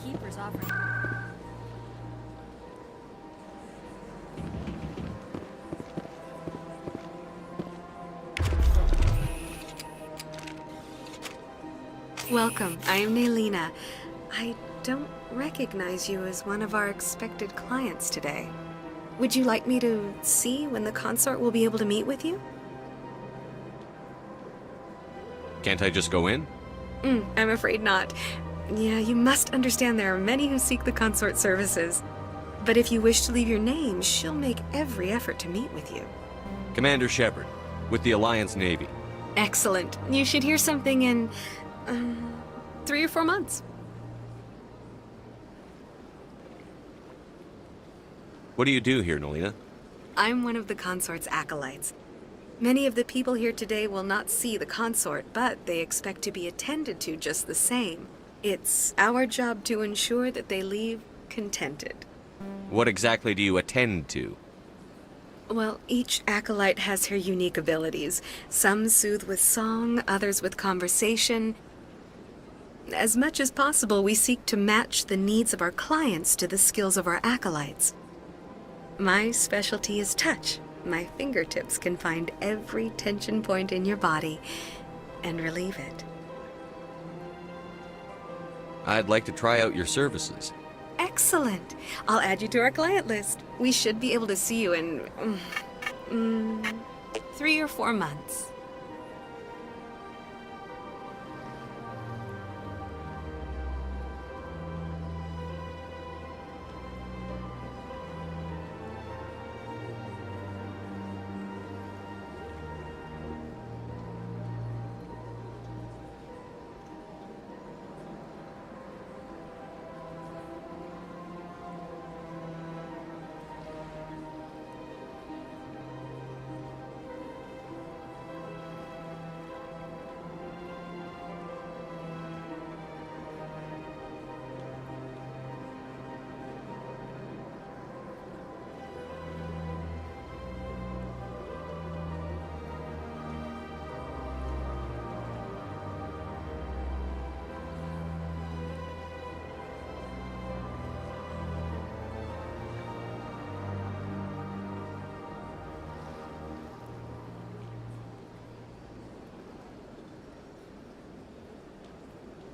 keeper's offering. Welcome, I am Nailina. I don't recognize you as one of our expected clients today. Would you like me to see when the consort will be able to meet with you? Can't I just go in? I'm afraid not. Yeah, you must understand there are many who seek the consort services. But if you wish to leave your name, she'll make every effort to meet with you. Commander Shepard, with the Alliance Navy. Excellent. You should hear something in 3 or 4 months. What do you do here, Nolina? I'm one of the consort's acolytes. Many of the people here today will not see the consort, but they expect to be attended to just the same. It's our job to ensure that they leave contented. What exactly do you attend to? Well, each acolyte has her unique abilities. Some soothe with song, others with conversation. As much as possible, we seek to match the needs of our clients to the skills of our acolytes. My specialty is touch. My fingertips can find every tension point in your body and relieve it. I'd like to try out your services. Excellent. I'll add you to our client list. We should be able to see you in 3 or 4 months.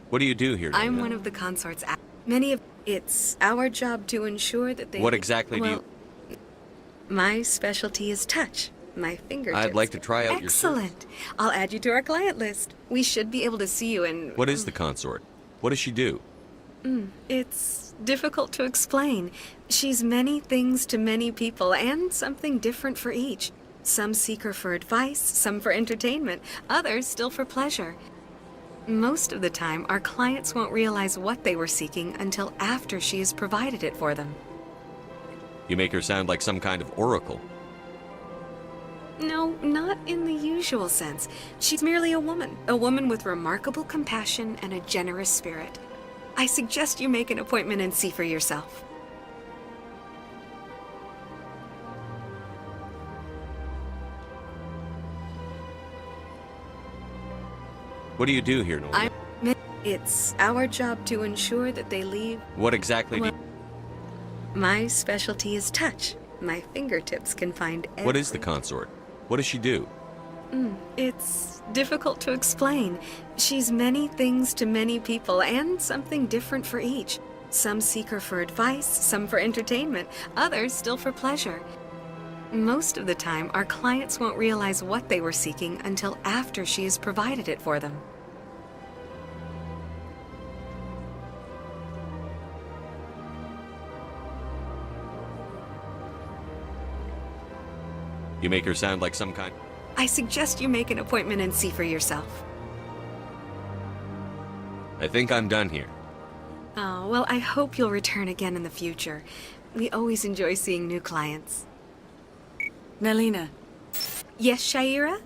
What do you do here, Nolina? I'm one of the consort's it's our job to ensure that they... What exactly do you... My specialty is touch. My fingertips... I'd like to try out your services. Excellent. I'll add you to our client list. We should be able to see you in... What is the consort? What does she do? It's difficult to explain. She's many things to many people, and something different for each. Some seek her for advice, some for entertainment, others still for pleasure. Most of the time, our clients won't realize what they were seeking until after she has provided it for them. You make her sound like some kind of oracle. No, not in the usual sense. She's merely a woman with remarkable compassion and a generous spirit. I suggest you make an appointment and see for yourself. What do you do here, Nolina? It's our job to ensure that they leave... What exactly do you... My specialty is touch. My fingertips can find every... What is the consort? What does she do? It's difficult to explain. She's many things to many people, and something different for each. Some seek her for advice, some for entertainment, others still for pleasure. Most of the time, our clients won't realize what they were seeking until after she has provided it for them. You make her sound like some kind... I suggest you make an appointment and see for yourself. I think I'm done here. Oh, well, I hope you'll return again in the future. We always enjoy seeing new clients. Nailina, Yes, Shaira?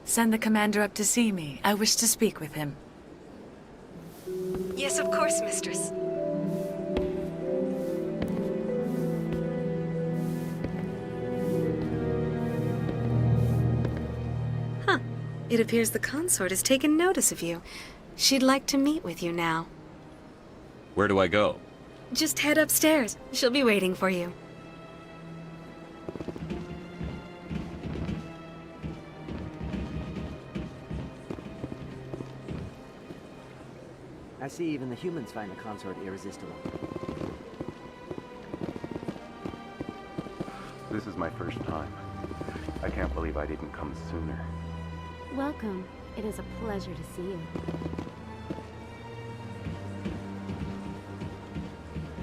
send the commander up to see me. I wish to speak with him. Yes, of course, mistress. Huh. It appears the consort has taken notice of you. She'd like to meet with you now. Where do I go? Just head upstairs. She'll be waiting for you. I see even the humans find the consort irresistible. This is my first time. I can't believe I didn't come sooner. Welcome. It is a pleasure to see you.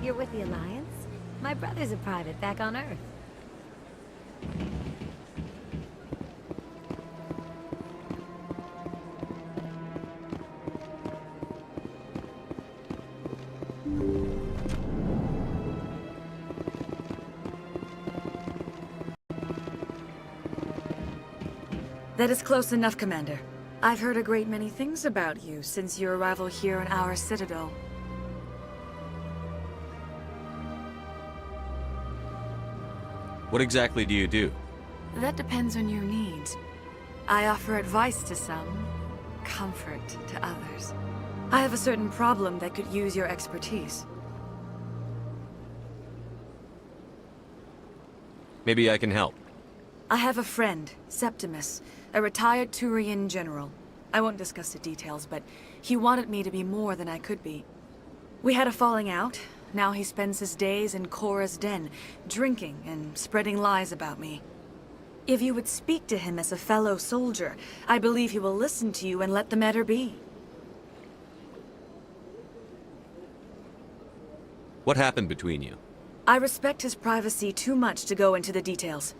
You're with the Alliance? My brother's a private back on Earth. That is close enough, Commander. I've heard a great many things about you since your arrival here in our citadel. What exactly do you do? That depends on your needs. I offer advice to some, comfort to others. I have a certain problem that could use your expertise. Maybe I can help. I have a friend, Septimus, a retired Turian general. I won't discuss the details, but he wanted me to be more than I could be. We had a falling out. Now he spends his days in Cora's den, drinking and spreading lies about me. If you would speak to him as a fellow soldier, I believe he will listen to you and let the matter be. What happened between you? I respect his privacy too much to go into the details.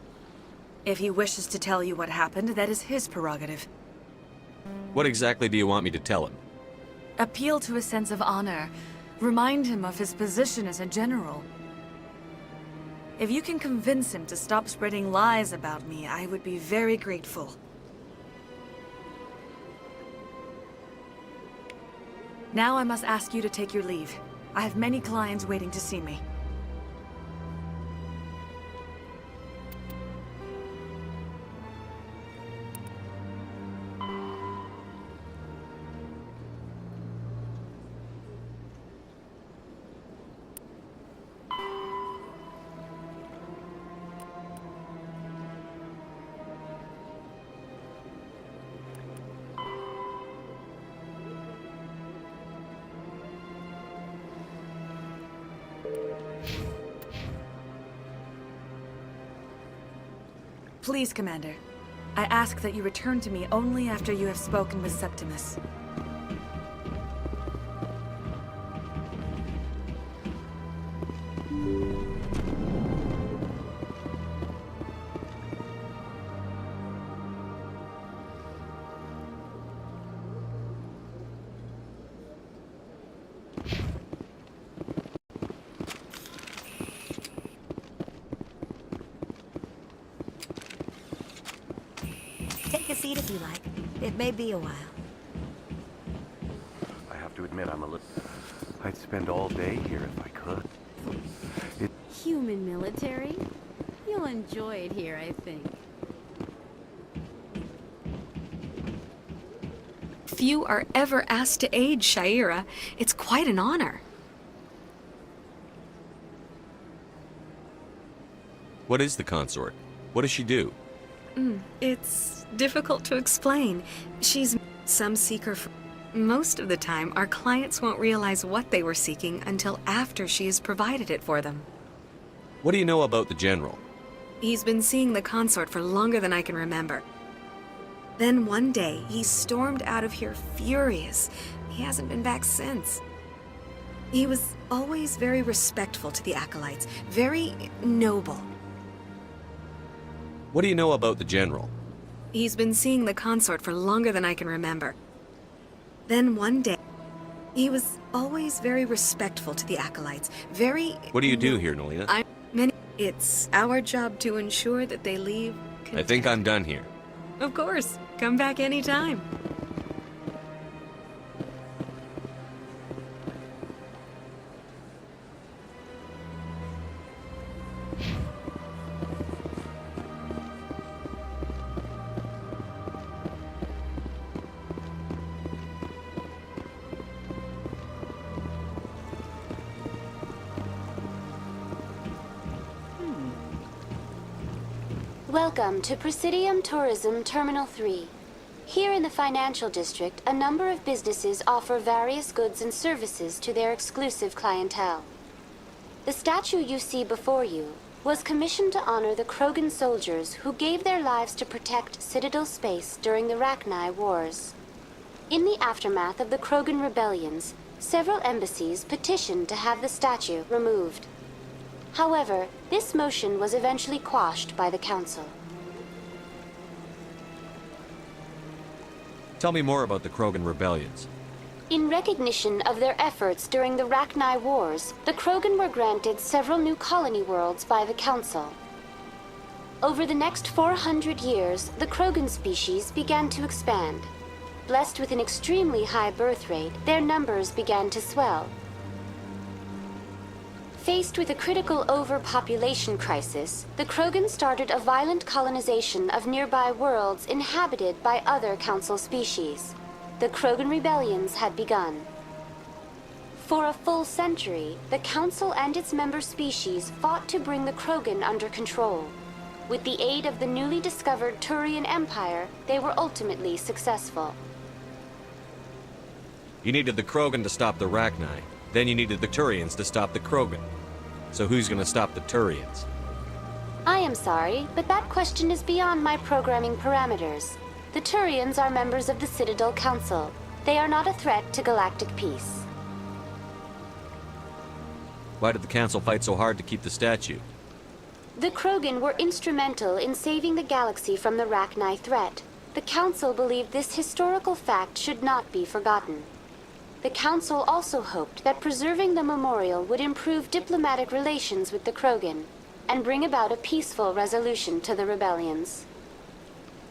If he wishes to tell you what happened, that is his prerogative. What exactly do you want me to tell him? Appeal to his sense of honor. Remind him of his position as a general. If you can convince him to stop spreading lies about me, I would be very grateful. Now I must ask you to take your leave. I have many clients waiting to see me. Please, Commander. I ask that you return to me only after you have spoken with Septimus. Take a seat if you like. It may be a while. I have to admit, I'd spend all day here if I could. Human military? You'll enjoy it here, I think. Few are ever asked to aid Shaira. It's quite an honor. What is the consort? What does she do? It's difficult to explain. She's some seeker for... Most of the time, our clients won't realize what they were seeking until after she has provided it for them. What do you know about the general? He's been seeing the consort for longer than I can remember. Then one day, he stormed out of here furious. He hasn't been back since. He was always very respectful to the acolytes, very noble. What do you know about the general? He's been seeing the consort for longer than I can remember. Then one day, he was always very respectful to the acolytes, very... What do you do here, Nolina? It's our job to ensure that they leave I think I'm done here. Of course. Come back anytime. Welcome to Presidium Tourism Terminal 3. Here in the financial district, a number of businesses offer various goods and services to their exclusive clientele. The statue you see before you was commissioned to honor the Krogan soldiers who gave their lives to protect Citadel space during the Rachni Wars. In the aftermath of the Krogan rebellions, several embassies petitioned to have the statue removed. However, this motion was eventually quashed by the Council. Tell me more about the Krogan rebellions. In recognition of their efforts during the Rachni Wars, the Krogan were granted several new colony worlds by the Council. Over the next 400 years, the Krogan species began to expand. Blessed with an extremely high birth rate, their numbers began to swell. Faced with a critical overpopulation crisis, the Krogan started a violent colonization of nearby worlds inhabited by other Council species. The Krogan rebellions had begun. For a full century, the Council and its member species fought to bring the Krogan under control. With the aid of the newly discovered Turian Empire, they were ultimately successful. You needed the Krogan to stop the Rachni. Then you needed the Turians to stop the Krogan. So who's gonna stop the Turians? I am sorry, but that question is beyond my programming parameters. The Turians are members of the Citadel Council. They are not a threat to galactic peace. Why did the Council fight so hard to keep the statue? The Krogan were instrumental in saving the galaxy from the Rachni threat. The Council believed this historical fact should not be forgotten. The Council also hoped that preserving the memorial would improve diplomatic relations with the Krogan and bring about a peaceful resolution to the rebellions.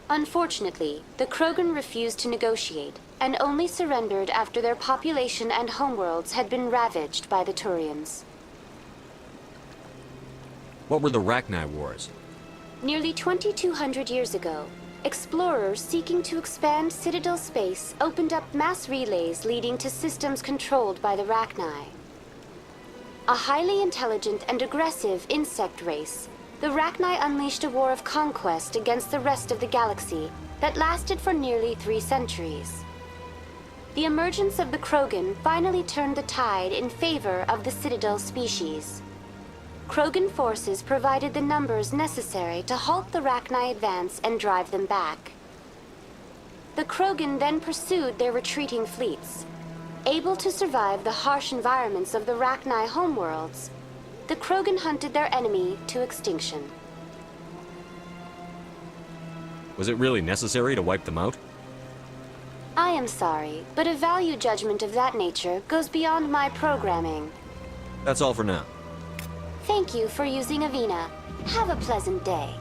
Unfortunately, the Krogan refused to negotiate and only surrendered after their population and homeworlds had been ravaged by the Turians. What were the Rachni Wars? Nearly 2,200 years ago, explorers seeking to expand Citadel space opened up mass relays leading to systems controlled by the Rachni. A highly intelligent and aggressive insect race, the Rachni unleashed a war of conquest against the rest of the galaxy that lasted for nearly 3 centuries. The emergence of the Krogan finally turned the tide in favor of the Citadel species. Krogan forces provided the numbers necessary to halt the Rachni advance and drive them back. The Krogan then pursued their retreating fleets. Able to survive the harsh environments of the Rachni homeworlds, the Krogan hunted their enemy to extinction. Was it really necessary to wipe them out? I am sorry, but a value judgment of that nature goes beyond my programming. That's all for now. Thank you for using Avina. Have a pleasant day.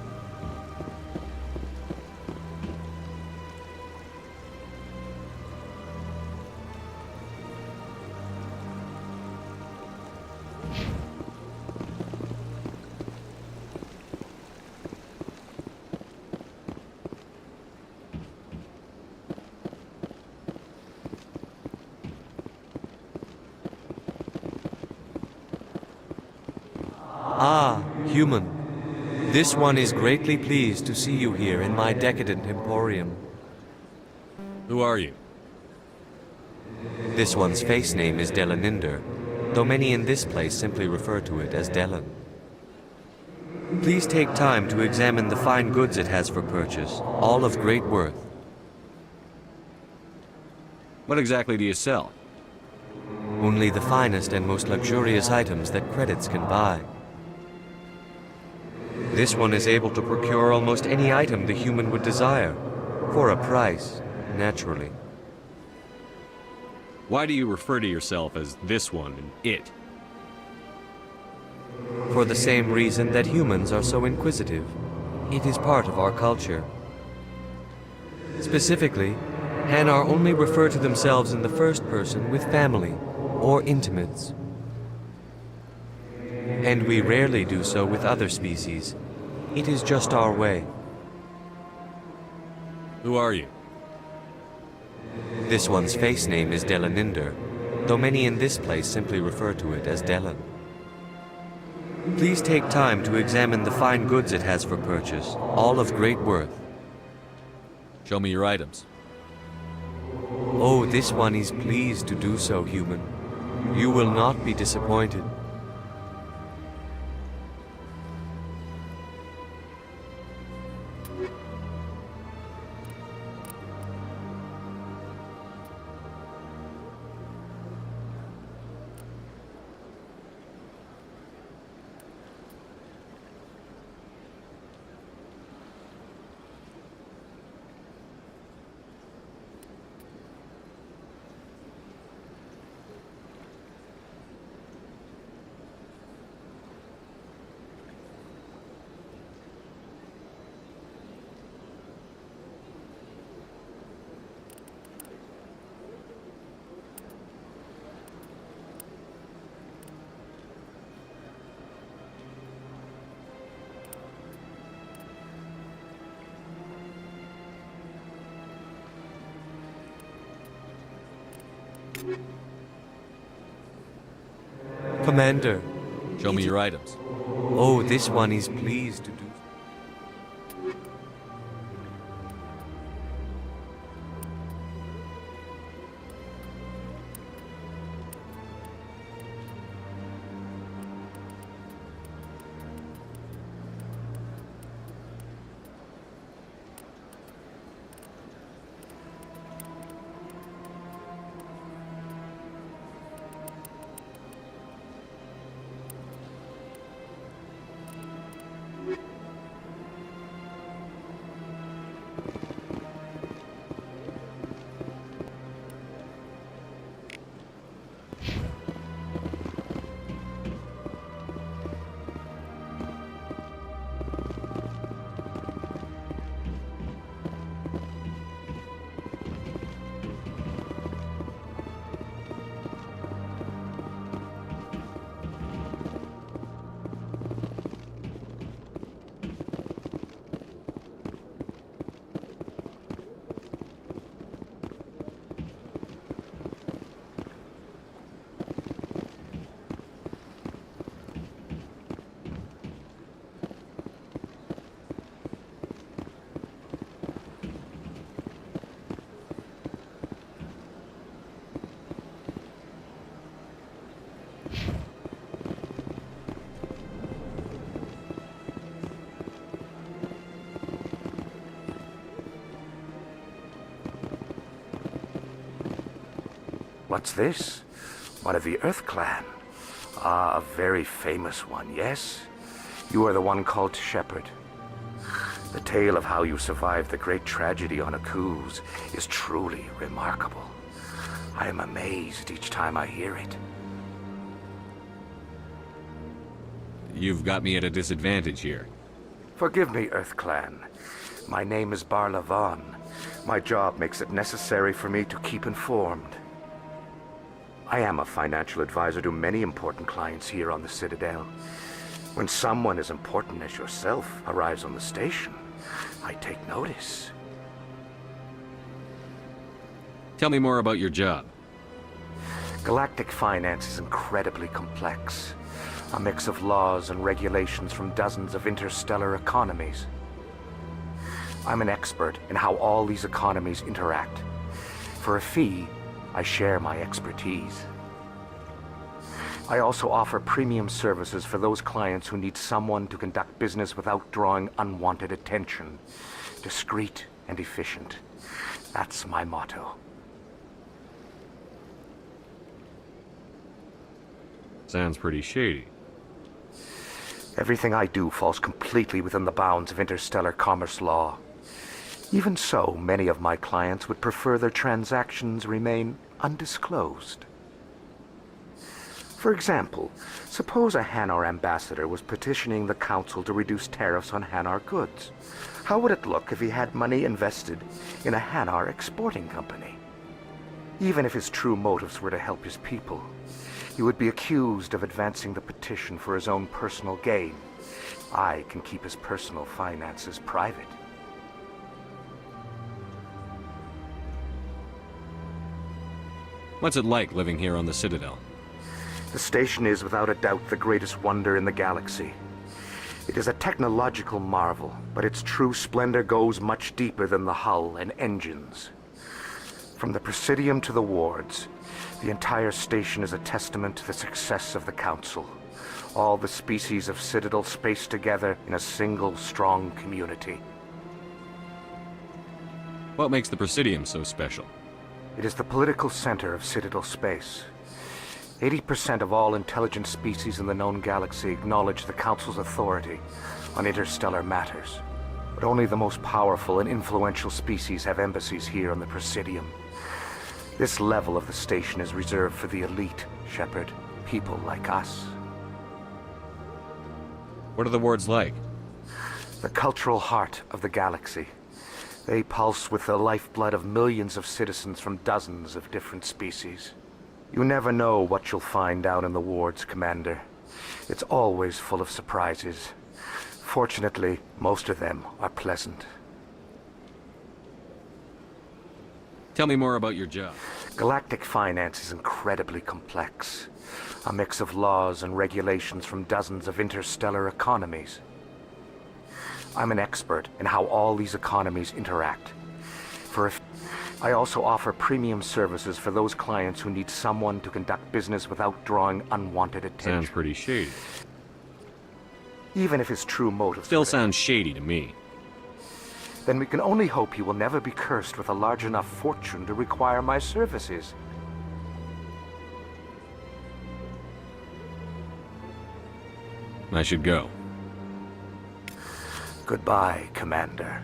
Ah, human. This one is greatly pleased to see you here in my decadent emporium. Who are you? This one's face name is Delaninder, though many in this place simply refer to it as Delan. Please take time to examine the fine goods it has for purchase, all of great worth. What exactly do you sell? Only the finest and most luxurious items that credits can buy. This one is able to procure almost any item the human would desire, for a price, naturally. Why do you refer to yourself as this one and it? For the same reason that humans are so inquisitive. It is part of our culture. Specifically, Hanar only refer to themselves in the first person with family or intimates. And we rarely do so with other species. It is just our way. Who are you? This one's face name is Delaninder, though many in this place simply refer to it as Delan. Please take time to examine the fine goods it has for purchase, all of great worth. Show me your items. Oh, this one is pleased to do so, human. You will not be disappointed. Commander. Show me your items. Oh, this one is pleased to do. What's this? One of the Earth Clan. Ah, a very famous one, yes? You are the one called Shepherd. The tale of how you survived the great tragedy on Akuz is truly remarkable. I am amazed each time I hear it. You've got me at a disadvantage here. Forgive me, Earth Clan. My name is Barla Vaughn. My job makes it necessary for me to keep informed. I am a financial advisor to many important clients here on the Citadel. When someone as important as yourself arrives on the station, I take notice. Tell me more about your job. Galactic finance is incredibly complex. A mix of laws and regulations from dozens of interstellar economies. I'm an expert in how all these economies interact. For a fee, I share my expertise. I also offer premium services for those clients who need someone to conduct business without drawing unwanted attention. Discreet and efficient. That's my motto. Sounds pretty shady. Everything I do falls completely within the bounds of interstellar commerce law. Even so, many of my clients would prefer their transactions remain undisclosed. For example, suppose a Hanar ambassador was petitioning the council to reduce tariffs on Hanar goods. How would it look if he had money invested in a Hanar exporting company? Even if his true motives were to help his people, he would be accused of advancing the petition for his own personal gain. I can keep his personal finances private. What's it like living here on the Citadel? The station is without a doubt the greatest wonder in the galaxy. It is a technological marvel, but its true splendor goes much deeper than the hull and engines. From the Presidium to the wards, the entire station is a testament to the success of the Council. All the species of Citadel spaced together in a single strong community. What makes the Presidium so special? It is the political center of Citadel space. 80% of all intelligent species in the known galaxy acknowledge the Council's authority on interstellar matters. But only the most powerful and influential species have embassies here on the Presidium. This level of the station is reserved for the elite, Shepard, people like us. What are the wards like? The cultural heart of the galaxy. They pulse with the lifeblood of millions of citizens from dozens of different species. You never know what you'll find down in the wards, Commander. It's always full of surprises. Fortunately, most of them are pleasant. Tell me more about your job. Galactic finance is incredibly complex. A mix of laws and regulations from dozens of interstellar economies. I'm an expert in how all these economies interact. I also offer premium services for those clients who need someone to conduct business without drawing unwanted attention. Sounds pretty shady. Even if his true motive Still sounds shady to me. then we can only hope you will never be cursed with a large enough fortune to require my services. I should go. Goodbye, Commander.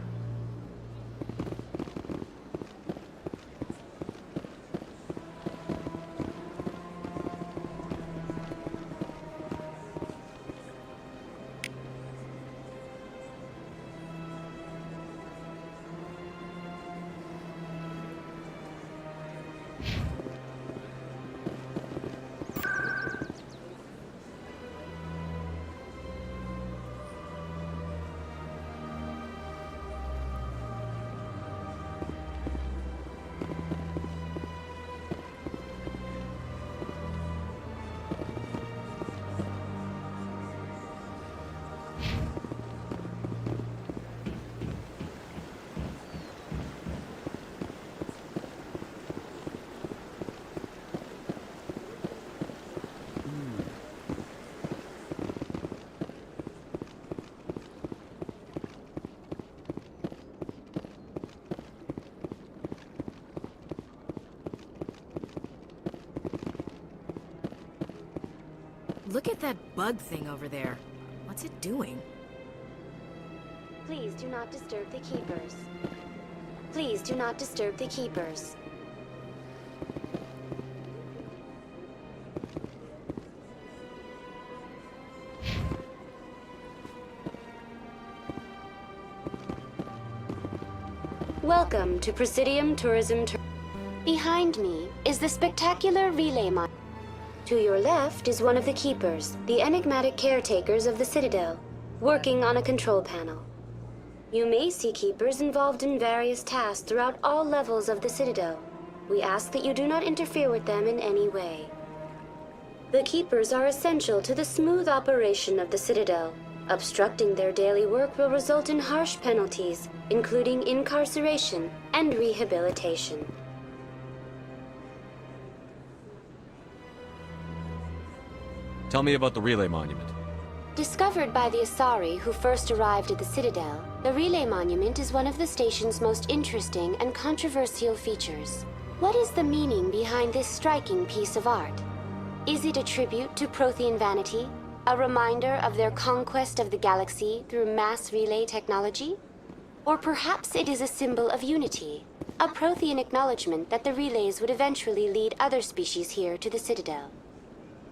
Look at that bug thing over there. What's it doing? Please do not disturb the keepers. Please do not disturb the keepers. Welcome to Presidium Tourism. Behind me is the spectacular relay mine. To your left is one of the keepers, the enigmatic caretakers of the Citadel, working on a control panel. You may see keepers involved in various tasks throughout all levels of the Citadel. We ask that you do not interfere with them in any way. The keepers are essential to the smooth operation of the Citadel. Obstructing their daily work will result in harsh penalties, including incarceration and rehabilitation. Tell me about the relay monument. Discovered by the Asari who first arrived at the Citadel, the relay monument is one of the station's most interesting and controversial features. What is the meaning behind this striking piece of art? Is it a tribute to Prothean vanity? A reminder of their conquest of the galaxy through mass relay technology? Or perhaps it is a symbol of unity, a Prothean acknowledgement that the relays would eventually lead other species here to the Citadel.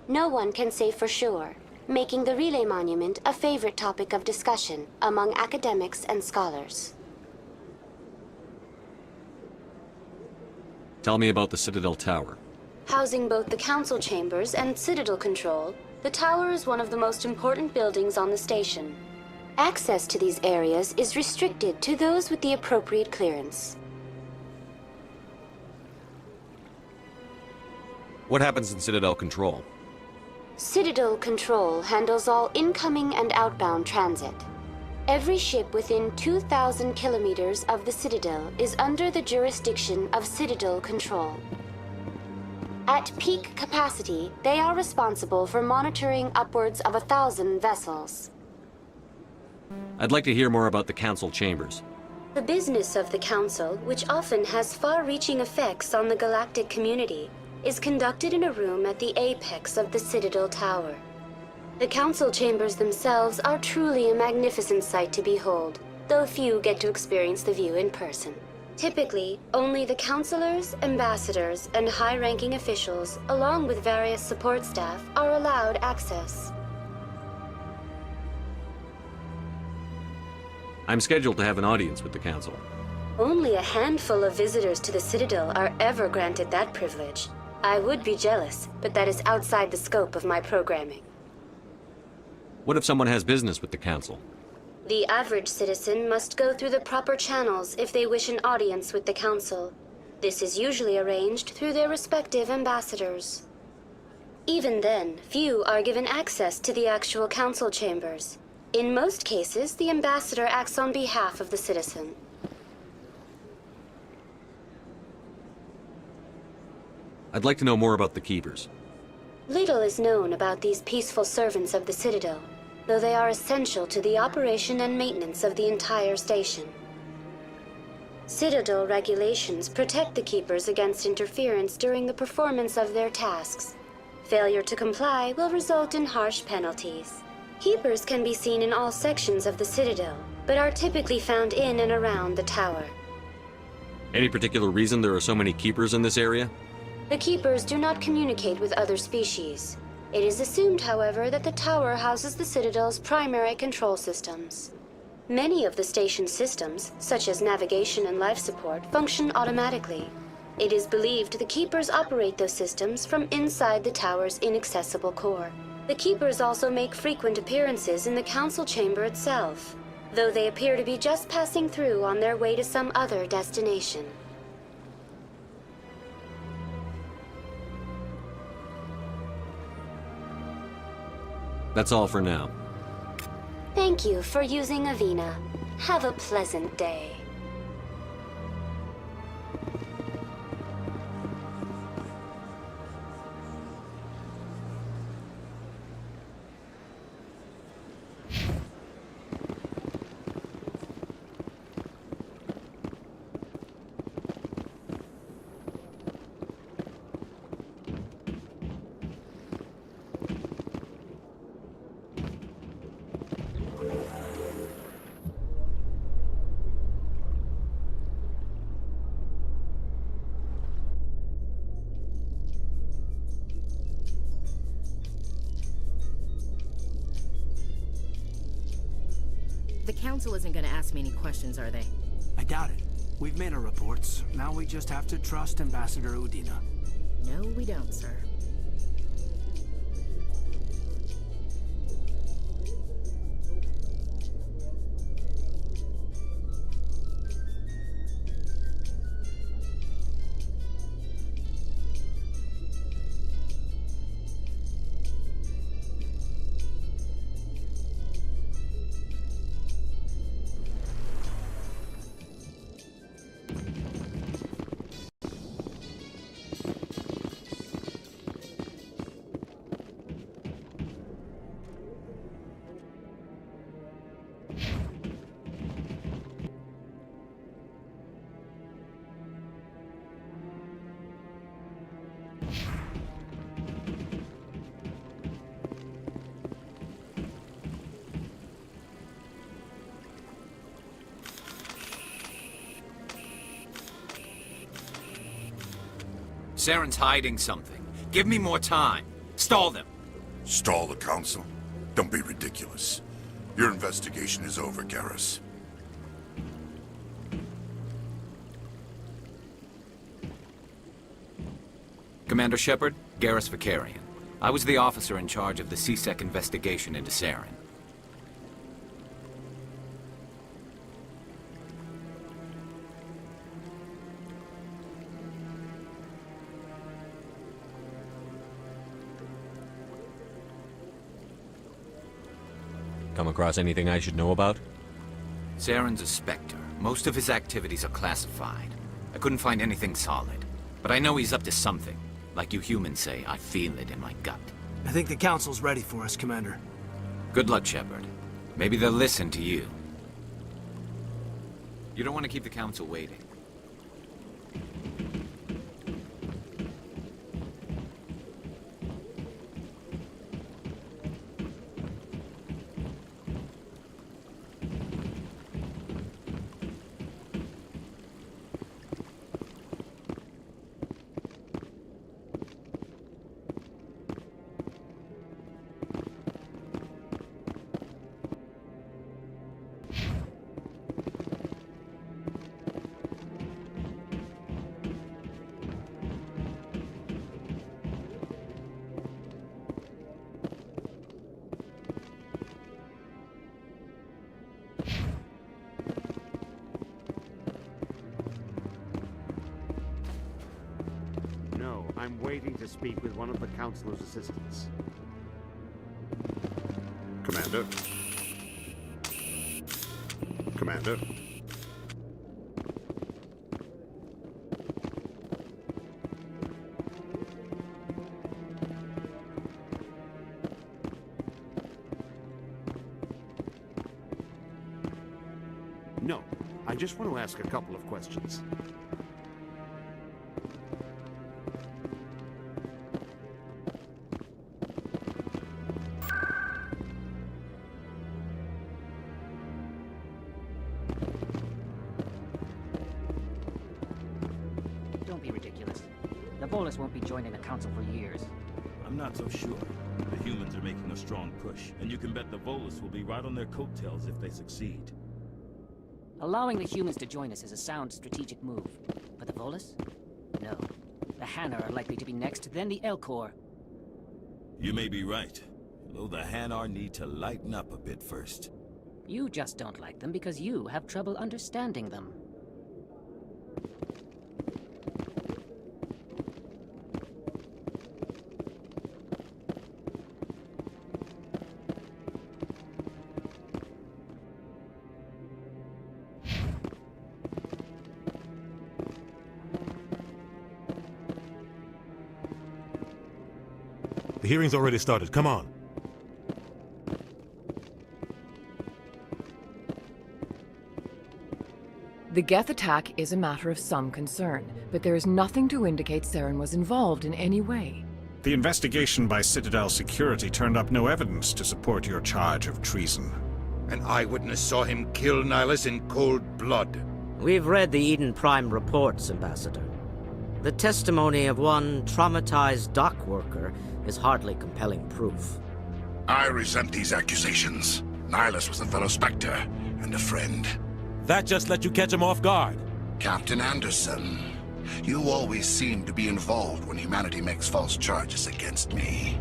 No one can say for sure, making the relay monument a favorite topic of discussion among academics and scholars. Tell me about the Citadel Tower. Housing both the council chambers and Citadel control, the tower is one of the most important buildings on the station. Access to these areas is restricted to those with the appropriate clearance. What happens in Citadel Control? Citadel Control handles all incoming and outbound transit. Every ship within 2,000 kilometers of the Citadel is under the jurisdiction of Citadel Control. At peak capacity, they are responsible for monitoring upwards of 1,000 vessels. I'd like to hear more about the Council chambers. The business of the Council, which often has far-reaching effects on the galactic community, is conducted in a room at the apex of the Citadel Tower. The Council chambers themselves are truly a magnificent sight to behold, though few get to experience the view in person. Typically, only the councilors, ambassadors, and high-ranking officials, along with various support staff, are allowed access. I'm scheduled to have an audience with the Council. Only a handful of visitors to the Citadel are ever granted that privilege. I would be jealous, but that is outside the scope of my programming. What if someone has business with the Council? The average citizen must go through the proper channels if they wish an audience with the Council. This is usually arranged through their respective ambassadors. Even then, few are given access to the actual Council chambers. In most cases, the ambassador acts on behalf of the citizen. I'd like to know more about the Keepers. Little is known about these peaceful servants of the Citadel, though they are essential to the operation and maintenance of the entire station. Citadel regulations protect the Keepers against interference during the performance of their tasks. Failure to comply will result in harsh penalties. Keepers can be seen in all sections of the Citadel, but are typically found in and around the tower. Any particular reason there are so many Keepers in this area? The Keepers do not communicate with other species. It is assumed, however, that the tower houses the Citadel's primary control systems. Many of the station's systems, such as navigation and life support, function automatically. It is believed the Keepers operate those systems from inside the tower's inaccessible core. The Keepers also make frequent appearances in the Council chamber itself, though they appear to be just passing through on their way to some other destination. That's all for now. Thank you for using Avina. Have a pleasant day. The Council isn't gonna ask me any questions, are they? I doubt it. We've made our reports. Now we just have to trust Ambassador Udina. No, we don't, sir. Saren's hiding something. Give me more time. Stall them. Stall the Council? Don't be ridiculous. Your investigation is over, Garrus. Commander Shepard, Garrus Vicarian. I was the officer in charge of the CSEC investigation into Saren. Come across anything I should know about? Saren's a Spectre. Most of his activities are classified. I couldn't find anything solid. But I know he's up to something. Like you humans say, I feel it in my gut. I think the Council's ready for us, Commander. Good luck, Shepard. Maybe they'll listen to you. You don't want to keep the Council waiting. I'm waiting to speak with one of the Councilor's assistants. Commander? Commander? No, I just want to ask a couple of questions. Won't be joining the Council for years. I'm not so sure. The humans are making a strong push, and you can bet the Volus will be right on their coattails if they succeed. Allowing the humans to join us is a sound strategic move. But the Volus? No. The Hanar are likely to be next, then the Elcor. You may be right. Though the Hanar need to lighten up a bit first. You just don't like them because you have trouble understanding them. The hearing's already started. Come on. The Geth attack is a matter of some concern, but there is nothing to indicate Saren was involved in any way. The investigation by Citadel Security turned up no evidence to support your charge of treason. An eyewitness saw him kill Nihilus in cold blood. We've read the Eden Prime reports, Ambassador. The testimony of one traumatized dock worker is hardly compelling proof. I resent these accusations. Nihilus was a fellow Spectre and a friend. That just let you catch him off guard. Captain Anderson, you always seem to be involved when humanity makes false charges against me.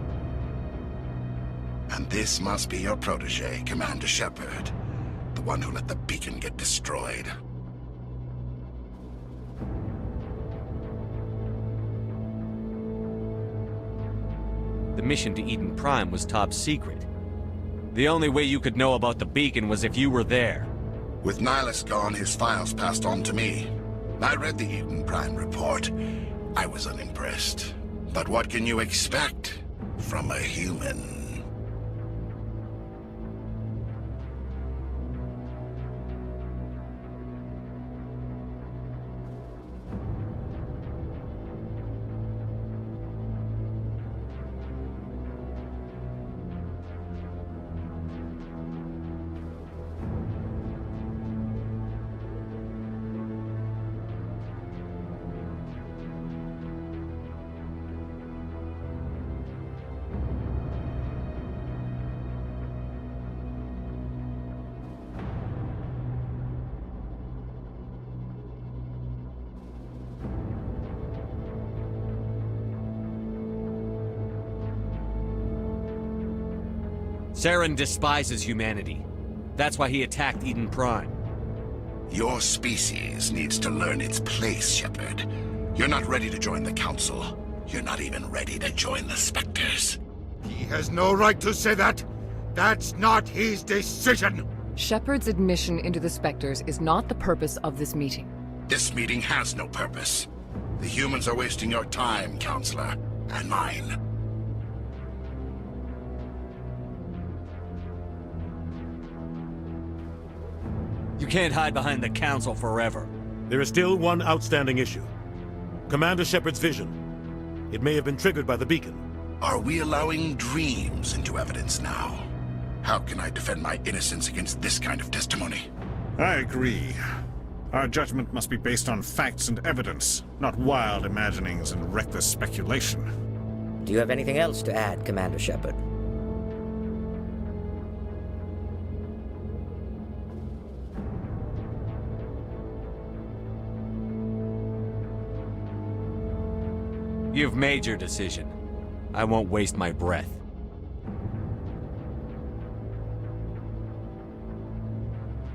And this must be your protege, Commander Shepard, the one who let the beacon get destroyed. The mission to Eden Prime was top secret. The only way you could know about the beacon was if you were there. With Nihilus gone, his files passed on to me. I read the Eden Prime report. I was unimpressed. But what can you expect from a human? Saren despises humanity. That's why he attacked Eden Prime. Your species needs to learn its place, Shepard. You're not ready to join the Council. You're not even ready to join the Spectres. He has no right to say that. That's not his decision! Shepard's admission into the Spectres is not the purpose of this meeting. This meeting has no purpose. The humans are wasting your time, Counselor, and mine. You can't hide behind the Council forever. There is still one outstanding issue. Commander Shepard's vision. It may have been triggered by the beacon. Are we allowing dreams into evidence now? How can I defend my innocence against this kind of testimony? I agree. Our judgment must be based on facts and evidence, not wild imaginings and reckless speculation. Do you have anything else to add, Commander Shepard? You've made your decision. I won't waste my breath.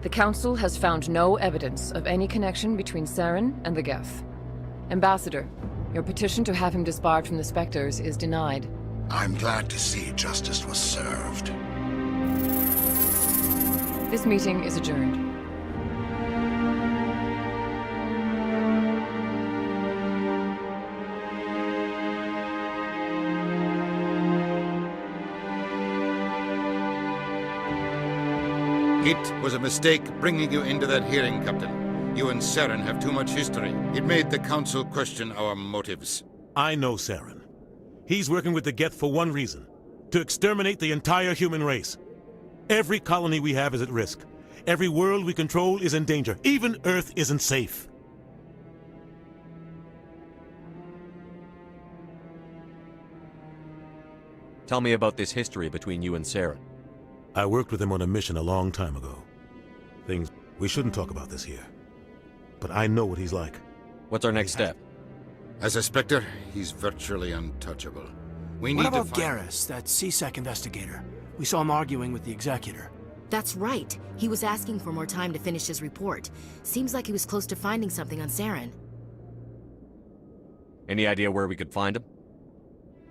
The Council has found no evidence of any connection between Saren and the Geth. Ambassador, your petition to have him disbarred from the Spectres is denied. I'm glad to see justice was served. This meeting is adjourned. It was a mistake bringing you into that hearing, Captain. You and Saren have too much history. It made the Council question our motives. I know Saren. He's working with the Geth for one reason. To exterminate the entire human race. Every colony we have is at risk. Every world we control is in danger. Even Earth isn't safe. Tell me about this history between you and Saren. I worked with him on a mission a long time ago. We shouldn't talk about this here. But I know what he's like. What's our next step? As a Spectre, he's virtually untouchable. We need What about to find... Garrus, that CSEC investigator? We saw him arguing with the executor. That's right. He was asking for more time to finish his report. Seems like he was close to finding something on Saren. Any idea where we could find him?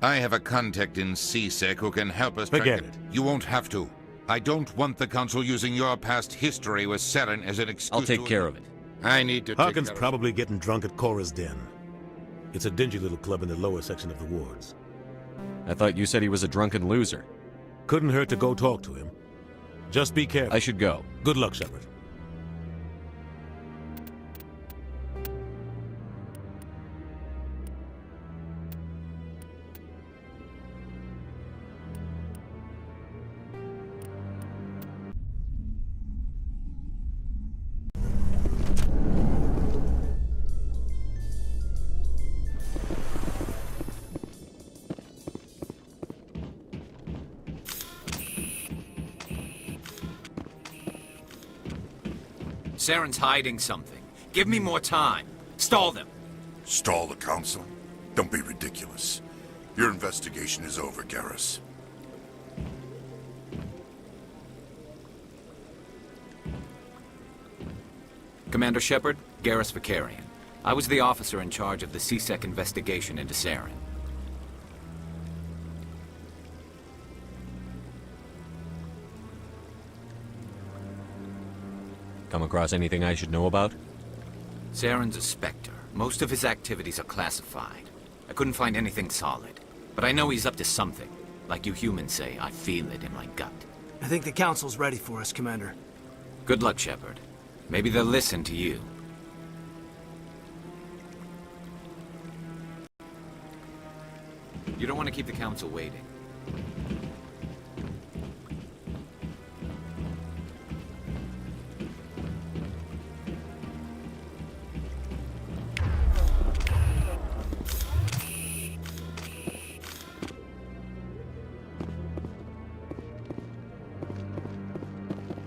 I have a contact in CSEC who can help us track Forget it. it. You won't have to. I don't want the Council using your past history with Saren as an excuse I'll take care of it. I need to Harkin's take care probably getting drunk at Cora's Den. It's a dingy little club in the lower section of the wards. I thought you said he was a drunken loser. Couldn't hurt to go talk to him. Just be careful. I should go. Good luck, Shepard. Saren's hiding something. Give me more time. Stall them. Stall the Council? Don't be ridiculous. Your investigation is over, Garrus. Commander Shepard, Garrus Vicarian. I was the officer in charge of the CSEC investigation into Saren. Come across anything I should know about? Saren's a Spectre. Most of his activities are classified. I couldn't find anything solid. But I know he's up to something. Like you humans say, I feel it in my gut. I think the Council's ready for us, Commander. Good luck, Shepard. Maybe they'll listen to you. You don't want to keep the Council waiting.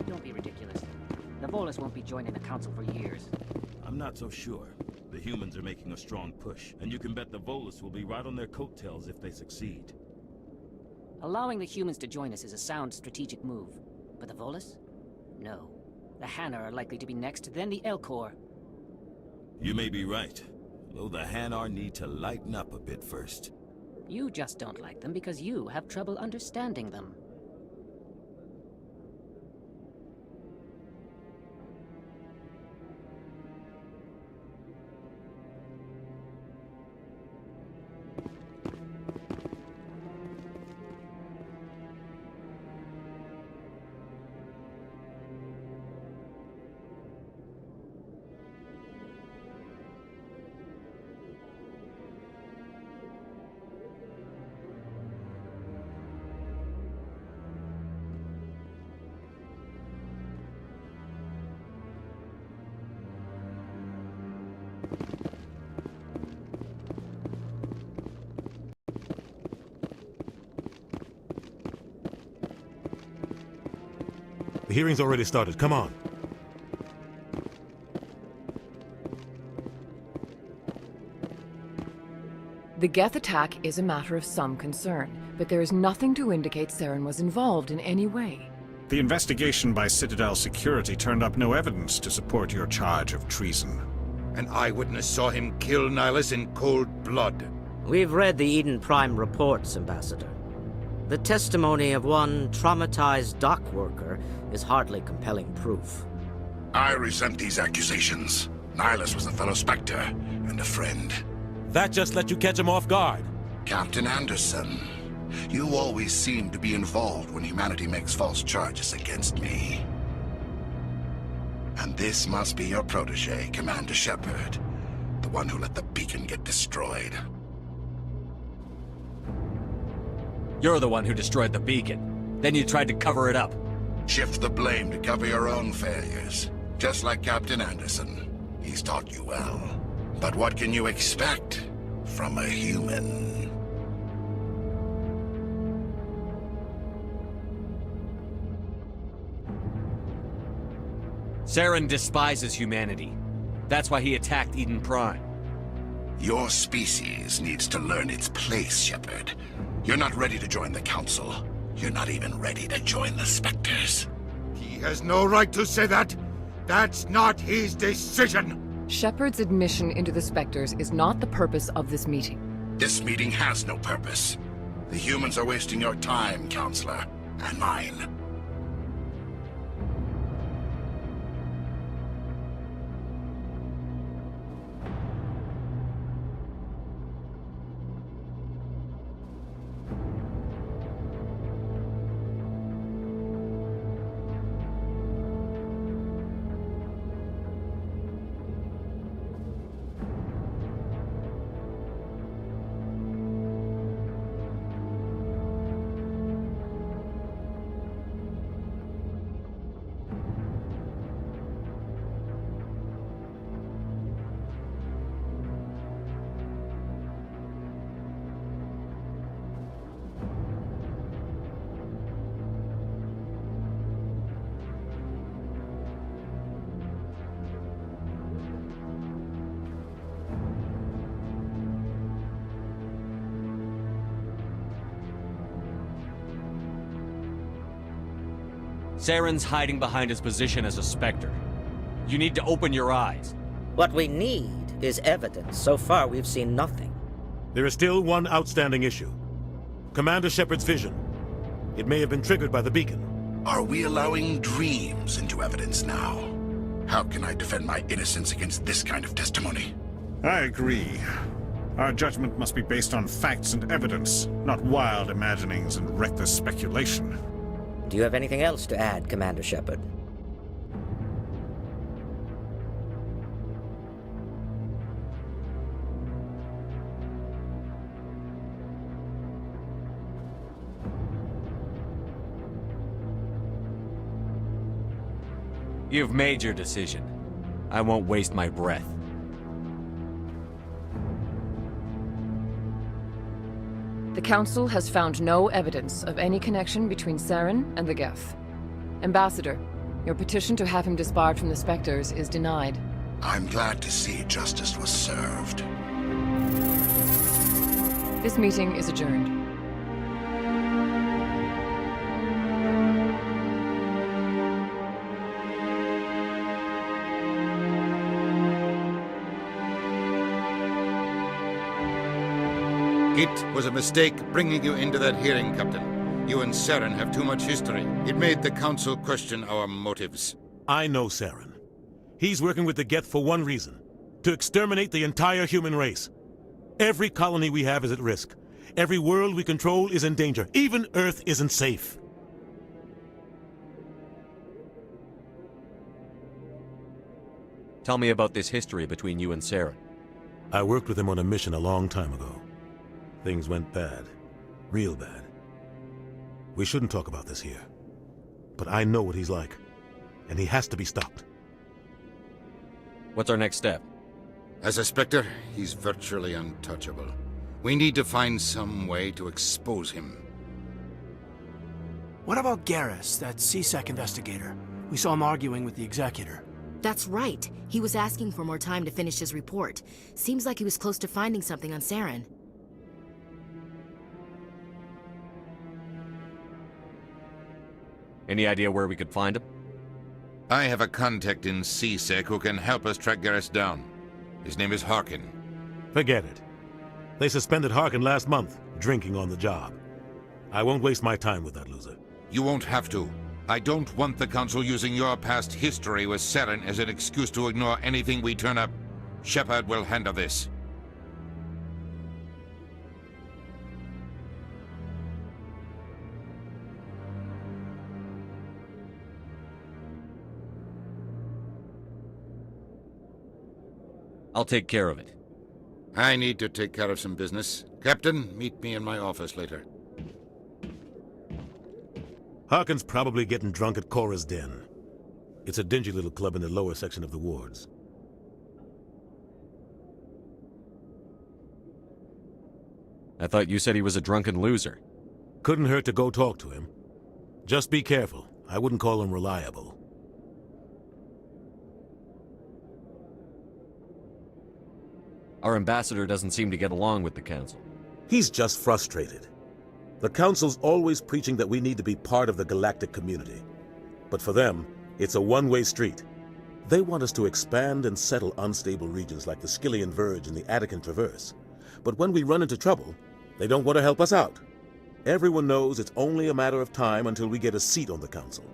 Don't be ridiculous. The Volus won't be joining the Council for years. I'm not so sure. The humans are making a strong push, and you can bet the Volus will be right on their coattails if they succeed. Allowing the humans to join us is a sound strategic move. But the Volus? No. The Hanar are likely to be next, then the Elcor. You may be right, though the Hanar need to lighten up a bit first. You just don't like them because you have trouble understanding them. The hearing's already started. Come on. The Geth attack is a matter of some concern, but there is nothing to indicate Saren was involved in any way. The investigation by Citadel Security turned up no evidence to support your charge of treason. An eyewitness saw him kill Nihilus in cold blood. We've read the Eden Prime reports, Ambassador. The testimony of one traumatized dock worker is hardly compelling proof. I resent these accusations. Nihilus was a fellow Spectre and a friend. That just let you catch him off guard. Captain Anderson, you always seem to be involved when humanity makes false charges against me. And this must be your protege, Commander Shepard, the one who let the beacon get destroyed. You're the one who destroyed the beacon. Then you tried to cover it up. Shift the blame to cover your own failures. Just like Captain Anderson. He's taught you well. But what can you expect from a human? Saren despises humanity. That's why he attacked Eden Prime. Your species needs to learn its place, Shepard. You're not ready to join the Council. You're not even ready to join the Spectres. He has no right to say that. That's not his decision. Shepard's admission into the Spectres is not the purpose of this meeting. This meeting has no purpose. The humans are wasting your time, Counselor, and mine. Saren's hiding behind his position as a Spectre. You need to open your eyes. What we need is evidence. So far, we've seen nothing. There is still one outstanding issue. Commander Shepard's vision. It may have been triggered by the beacon. Are we allowing dreams into evidence now? How can I defend my innocence against this kind of testimony? I agree. Our judgment must be based on facts and evidence, not wild imaginings and reckless speculation. Do you have anything else to add, Commander Shepard? You've made your decision. I won't waste my breath. The Council has found no evidence of any connection between Saren and the Geth. Ambassador, your petition to have him disbarred from the Spectres is denied. I'm glad to see justice was served. This meeting is adjourned. It was a mistake bringing you into that hearing, Captain. You and Saren have too much history. It made the Council question our motives. I know Saren. He's working with the Geth for one reason. To exterminate the entire human race. Every colony we have is at risk. Every world we control is in danger. Even Earth isn't safe. Tell me about this history between you and Saren. I worked with him on a mission a long time ago. Things went bad. Real bad. We shouldn't talk about this here. But I know what he's like. And he has to be stopped. What's our next step? As a Spectre, he's virtually untouchable. We need to find some way to expose him. What about Garrus, that CSEC investigator? We saw him arguing with the executor. That's right. He was asking for more time to finish his report. Seems like he was close to finding something on Saren. Any idea where we could find him? I have a contact in CSEC who can help us track Garrus down. His name is Harkin. Forget it. They suspended Harkin last month, drinking on the job. I won't waste my time with that loser. You won't have to. I don't want the Council using your past history with Saren as an excuse to ignore anything we turn up. Shepard will handle this. I'll take care of it. I need to take care of some business. Captain, meet me in my office later. Harkin's probably getting drunk at Cora's Den. It's a dingy little club in the lower section of the wards. I thought you said he was a drunken loser. Couldn't hurt to go talk to him. Just be careful. I wouldn't call him reliable. Our ambassador doesn't seem to get along with the Council. He's just frustrated. The Council's always preaching that we need to be part of the galactic community. But for them, it's a one-way street. They want us to expand and settle unstable regions like the Skillian Verge and the Attican Traverse. But when we run into trouble, they don't want to help us out. Everyone knows it's only a matter of time until we get a seat on the Council.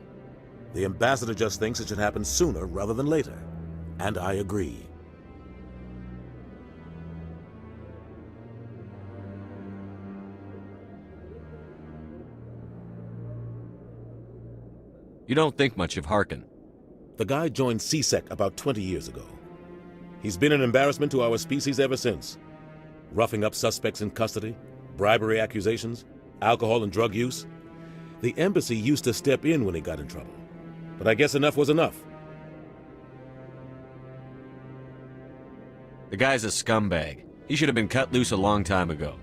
The ambassador just thinks it should happen sooner rather than later. And I agree. You don't think much of Harkin. The guy joined CSEC about 20 years ago. He's been an embarrassment to our species ever since. Roughing up suspects in custody, bribery accusations, alcohol and drug use. The embassy used to step in when he got in trouble. But I guess enough was enough. The guy's a scumbag. He should have been cut loose a long time ago.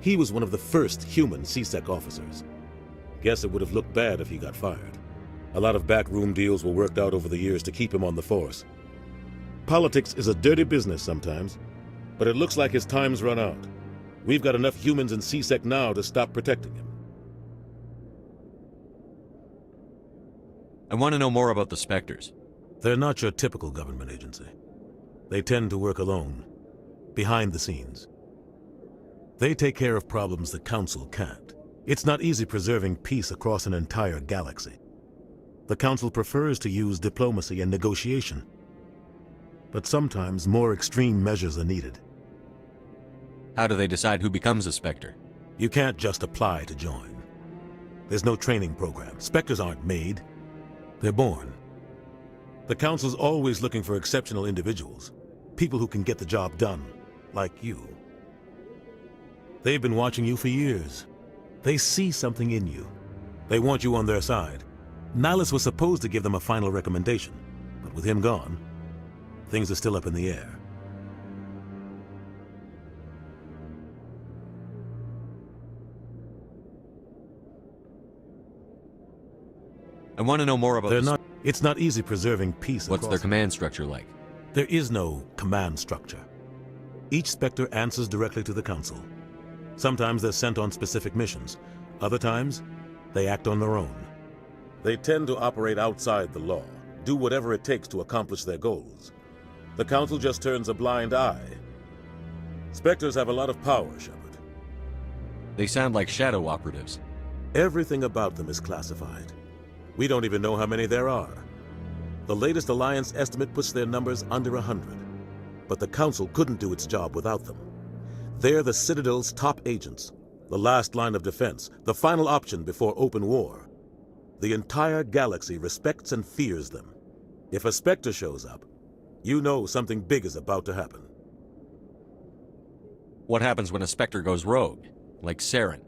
He was one of the first human CSEC officers. Guess it would have looked bad if he got fired. A lot of backroom deals were worked out over the years to keep him on the force. Politics is a dirty business sometimes, but it looks like his time's run out. We've got enough humans in CSEC now to stop protecting him. I want to know more about the Spectres. They're not your typical government agency. They tend to work alone, behind the scenes. They take care of problems the Council can't. It's not easy preserving peace across an entire galaxy. The Council prefers to use diplomacy and negotiation. But sometimes more extreme measures are needed. How do they decide who becomes a Spectre? You can't just apply to join. There's no training program. Spectres aren't made. They're born. The Council's always looking for exceptional individuals. People who can get the job done, like you. They've been watching you for years. They see something in you. They want you on their side. Nihilus was supposed to give them a final recommendation, but with him gone, things are still up in the air. I want to know more about It's not easy preserving peace. What's their command structure like? There is no command structure. Each Spectre answers directly to the Council. Sometimes they're sent on specific missions. Other times, they act on their own. They tend to operate outside the law, do whatever it takes to accomplish their goals. The Council just turns a blind eye. Spectres have a lot of power, Shepard. They sound like shadow operatives. Everything about them is classified. We don't even know how many there are. The latest Alliance estimate puts their numbers under 100. But the Council couldn't do its job without them. They're the Citadel's top agents, the last line of defense, the final option before open war. The entire galaxy respects and fears them. If a Spectre shows up, you know something big is about to happen. What happens when a Spectre goes rogue, like Saren?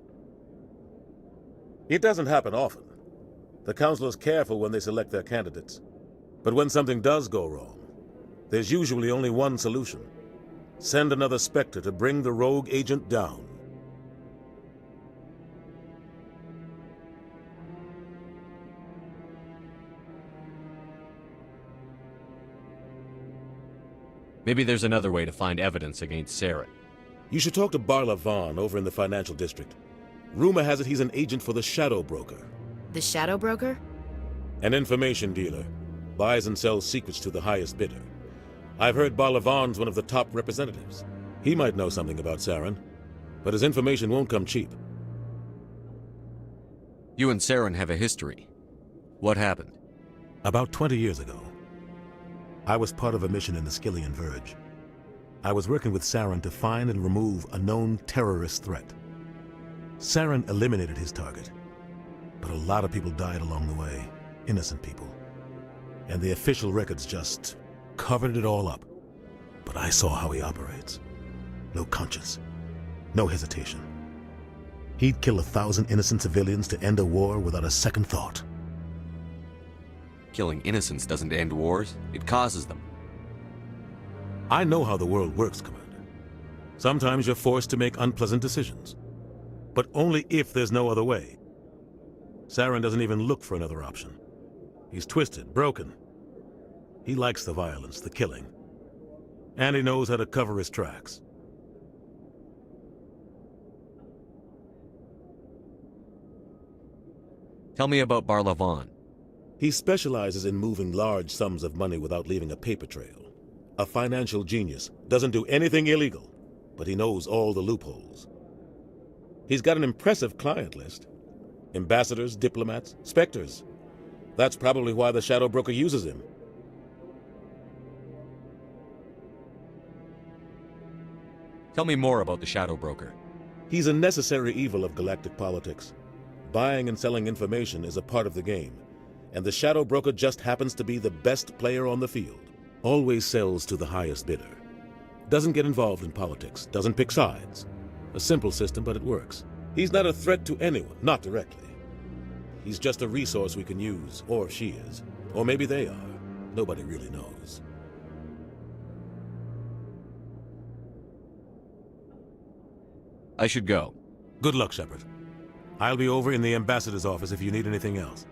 It doesn't happen often. The Council is careful when they select their candidates. But when something does go wrong, there's usually only one solution. Send another Spectre to bring the rogue agent down. Maybe there's another way to find evidence against Saren. You should talk to Barla Vaughn over in the financial district. Rumor has it he's an agent for the Shadow Broker. The Shadow Broker? An information dealer. Buys and sells secrets to the highest bidder. I've heard Barla Vaughn's one of the top representatives. He might know something about Saren, but his information won't come cheap. You and Saren have a history. What happened? About 20 years ago, I was part of a mission in the Skillian Verge. I was working with Saren to find and remove a known terrorist threat. Saren eliminated his target, but a lot of people died along the way, innocent people. And the official records just covered it all up. But I saw how he operates. No conscience, no hesitation. He'd kill 1,000 innocent civilians to end a war without a second thought. Killing innocents doesn't end wars, it causes them. I know how the world works, Commander. Sometimes you're forced to make unpleasant decisions. But only if there's no other way. Saren doesn't even look for another option. He's twisted, broken. He likes the violence, the killing. And he knows how to cover his tracks. Tell me about Barla Vaughn. He specializes in moving large sums of money without leaving a paper trail. A financial genius, doesn't do anything illegal, but he knows all the loopholes. He's got an impressive client list. Ambassadors, diplomats, specters. That's probably why the Shadow Broker uses him. Tell me more about the Shadow Broker. He's a necessary evil of galactic politics. Buying and selling information is a part of the game, and the Shadow Broker just happens to be the best player on the field. Always sells to the highest bidder. Doesn't get involved in politics, doesn't pick sides. A simple system, but it works. He's not a threat to anyone, not directly. He's just a resource we can use, or she is. Or maybe they are. Nobody really knows. I should go. Good luck, Shepard. I'll be over in the ambassador's office if you need anything else.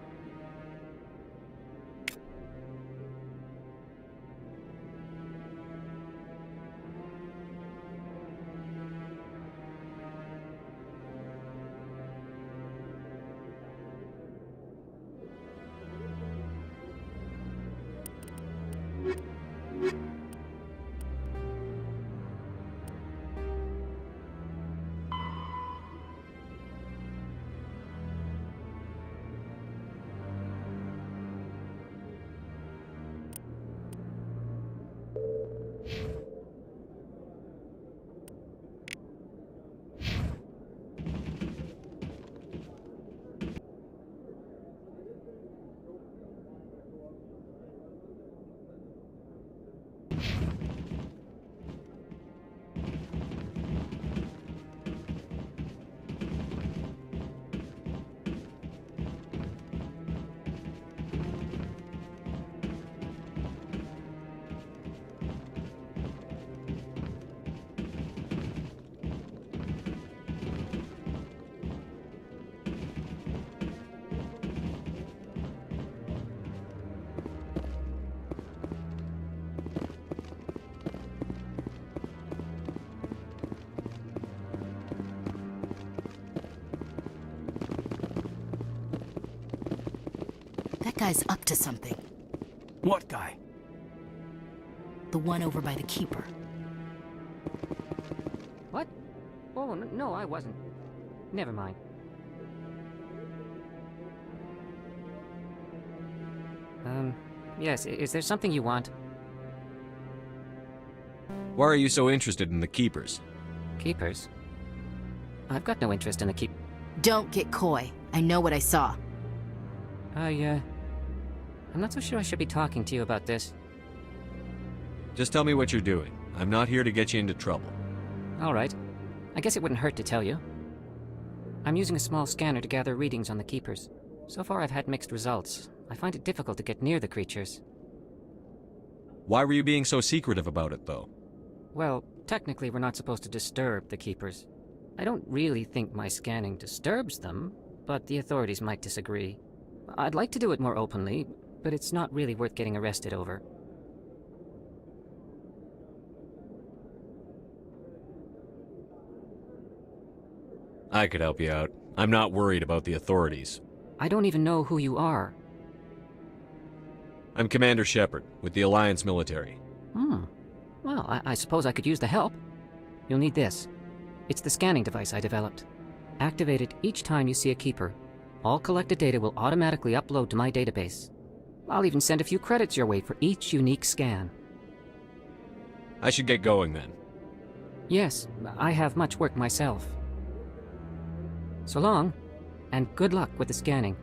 That guy's up to something. What guy? The one over by the Keeper. What? Oh, no, I wasn't. Never mind. Yes, is there something you want? Why are you so interested in the Keepers? Keepers? I've got no interest in the keep... Don't get coy. I know what I saw. I'm not so sure I should be talking to you about this. Just tell me what you're doing. I'm not here to get you into trouble. All right. I guess it wouldn't hurt to tell you. I'm using a small scanner to gather readings on the Keepers. So far I've had mixed results. I find it difficult to get near the creatures. Why were you being so secretive about it, though? Well, technically we're not supposed to disturb the Keepers. I don't really think my scanning disturbs them, but the authorities might disagree. I'd like to do it more openly, but it's not really worth getting arrested over. I could help you out. I'm not worried about the authorities. I don't even know who you are. I'm Commander Shepard, with the Alliance military. Well, I suppose I could use the help. You'll need this. It's the scanning device I developed. Activate it each time you see a keeper. All collected data will automatically upload to my database. I'll even send a few credits your way for each unique scan. I should get going then. Yes, I have much work myself. So long, and good luck with the scanning.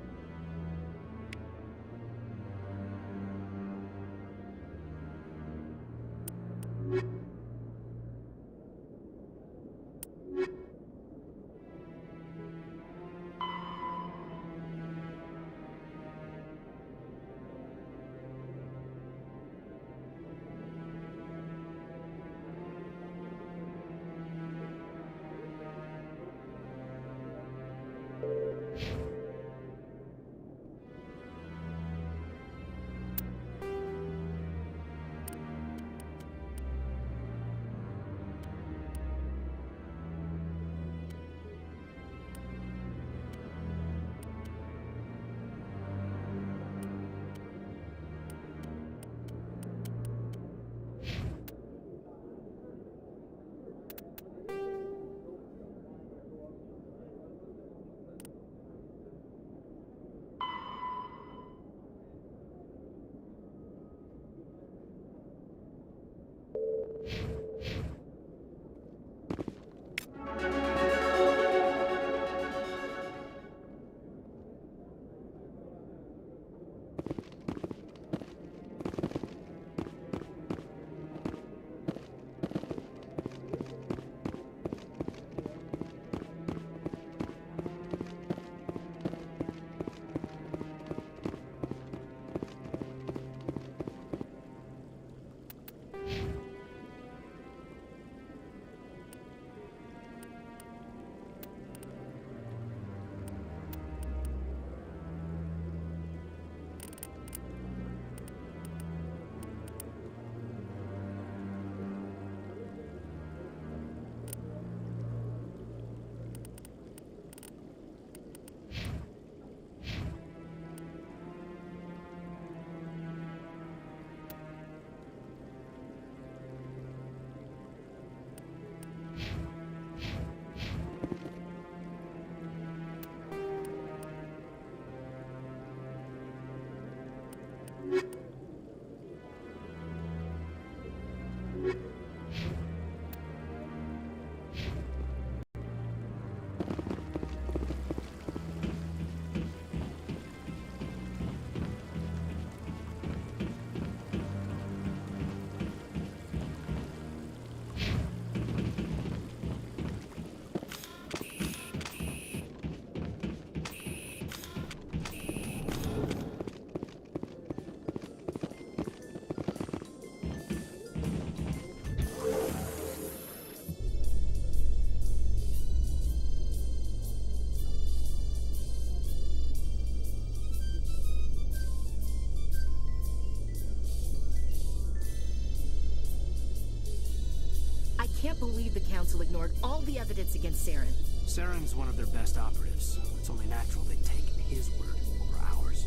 I can't believe the Council ignored all the evidence against Saren. Saren's one of their best operatives. It's only natural they take his word over ours.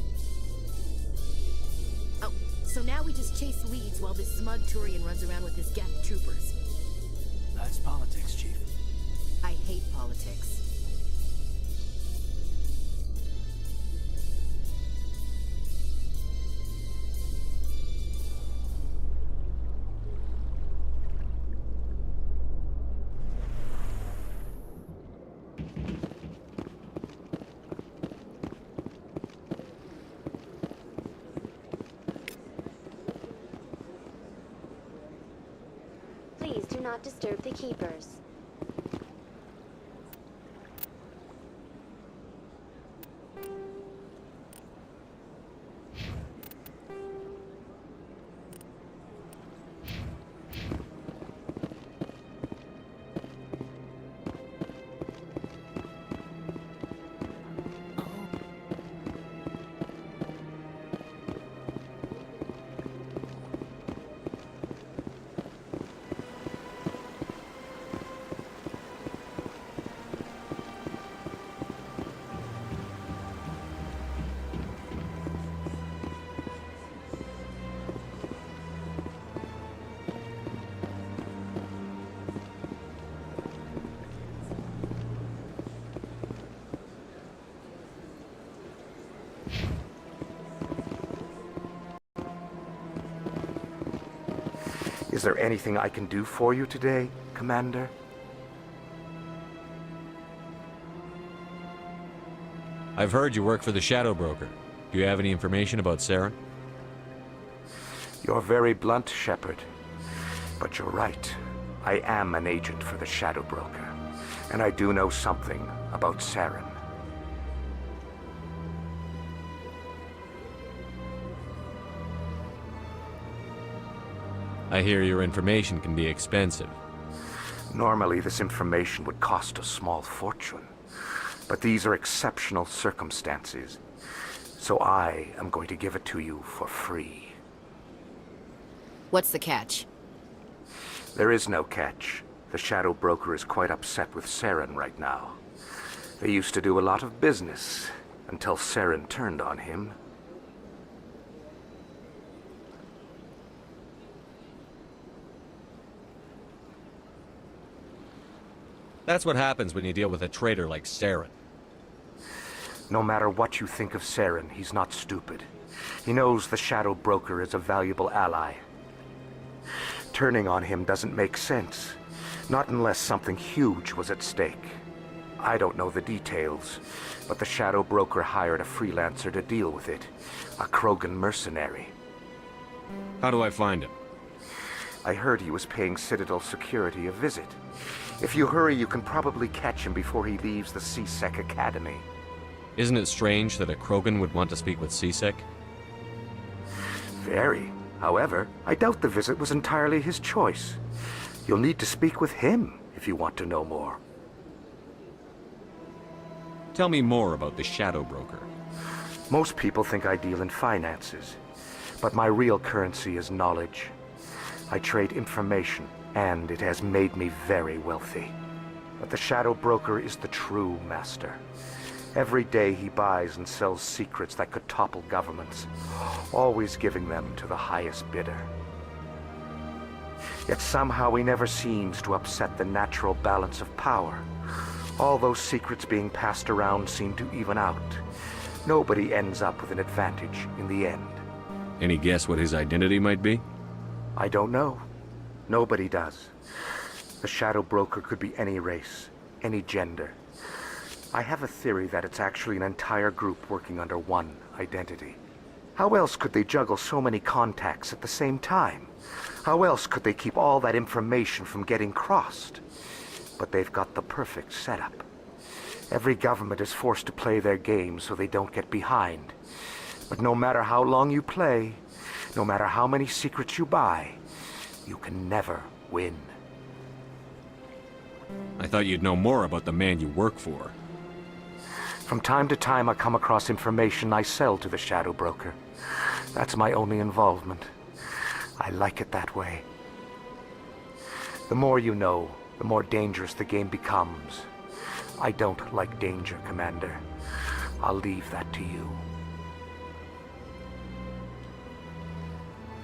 Oh, so now we just chase leads while this smug Turian runs around with his Geth troopers. That's politics, Chief. I hate politics. Please do not disturb the keepers. Is there anything I can do for you today, Commander? I've heard you work for the Shadow Broker. Do you have any information about Saren? You're very blunt, Shepard. But you're right. I am an agent for the Shadow Broker. And I do know something about Saren. I hear your information can be expensive. Normally, this information would cost a small fortune. But these are exceptional circumstances. So I am going to give it to you for free. What's the catch? There is no catch. The Shadow Broker is quite upset with Saren right now. They used to do a lot of business, until Saren turned on him. That's what happens when you deal with a traitor like Saren. No matter what you think of Saren, he's not stupid. He knows the Shadow Broker is a valuable ally. Turning on him doesn't make sense. Not unless something huge was at stake. I don't know the details, but the Shadow Broker hired a freelancer to deal with it. A Krogan mercenary. How do I find him? I heard he was paying Citadel security a visit. If you hurry, you can probably catch him before he leaves the C-Sec Academy. Isn't it strange that a Krogan would want to speak with C-Sec? Very. However, I doubt the visit was entirely his choice. You'll need to speak with him if you want to know more. Tell me more about the Shadow Broker. Most people think I deal in finances, but my real currency is knowledge. I trade information, and it has made me very wealthy. But the Shadow Broker is the true master. Every day he buys and sells secrets that could topple governments, always giving them to the highest bidder. Yet somehow he never seems to upset the natural balance of power. All those secrets being passed around seem to even out. Nobody ends up with an advantage in the end. Any guess what his identity might be? I don't know. Nobody does. The Shadow Broker could be any race, any gender. I have a theory that it's actually an entire group working under one identity. How else could they juggle so many contacts at the same time? How else could they keep all that information from getting crossed? But they've got the perfect setup. Every government is forced to play their game so they don't get behind. But no matter how long you play, no matter how many secrets you buy, you can never win. I thought you'd know more about the man you work for. From time to time I come across information I sell to the Shadow Broker. That's my only involvement. I like it that way. The more you know, the more dangerous the game becomes. I don't like danger, Commander. I'll leave that to you.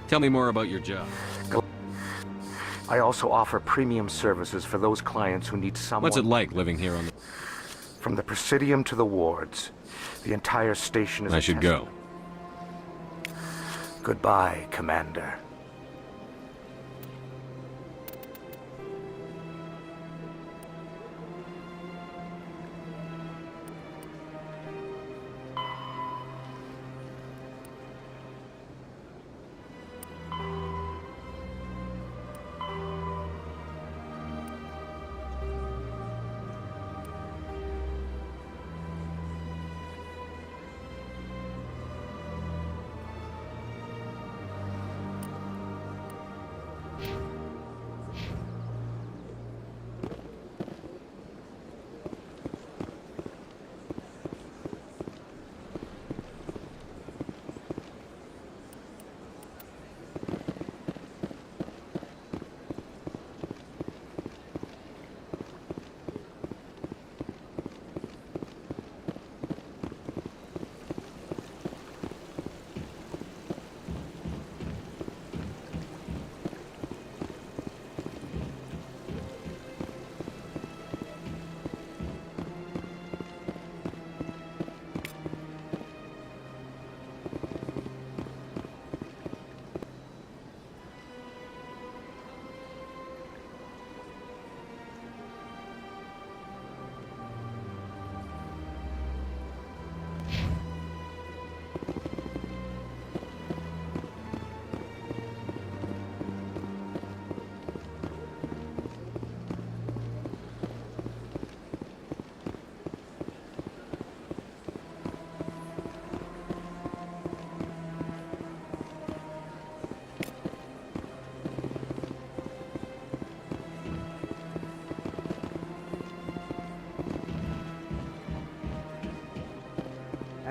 Tell me more about your job. I also offer premium services for those clients who need someone... What's it like living here on the... From the Presidium to the wards, the entire station is... I should go. Goodbye, Commander.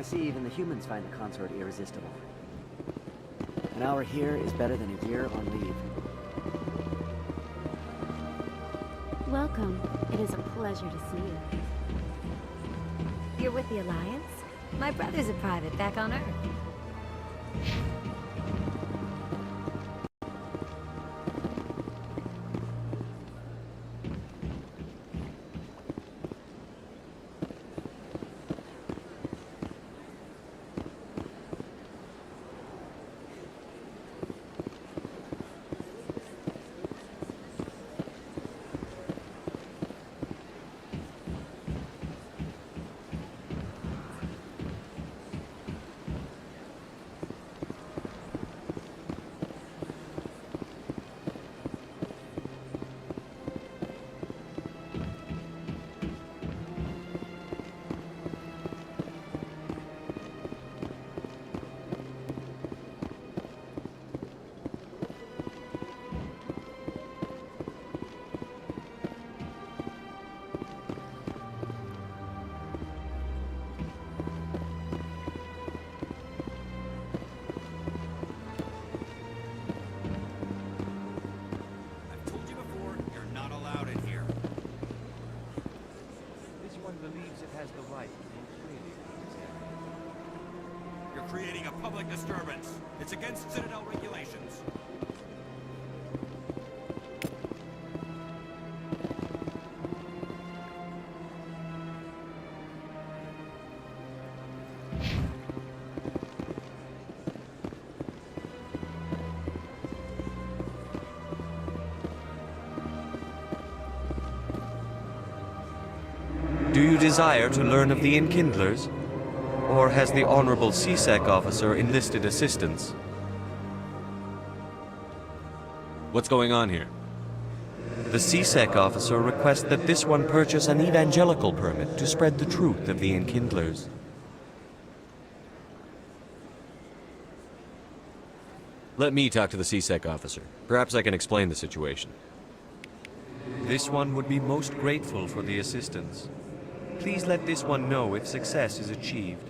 I see even the humans find the consort irresistible. An hour here is better than a year on leave. Welcome. It is a pleasure to see you. You're with the Alliance? My brother's a private back on Earth. Creating a public disturbance. It's against Citadel regulations. Do you desire to learn of the Enkindlers? Or has the Honorable CSEC officer enlisted assistance? What's going on here? The CSEC officer requests that this one purchase an evangelical permit to spread the truth of the Enkindlers. Let me talk to the CSEC officer. Perhaps I can explain the situation. This one would be most grateful for the assistance. Please let this one know if success is achieved.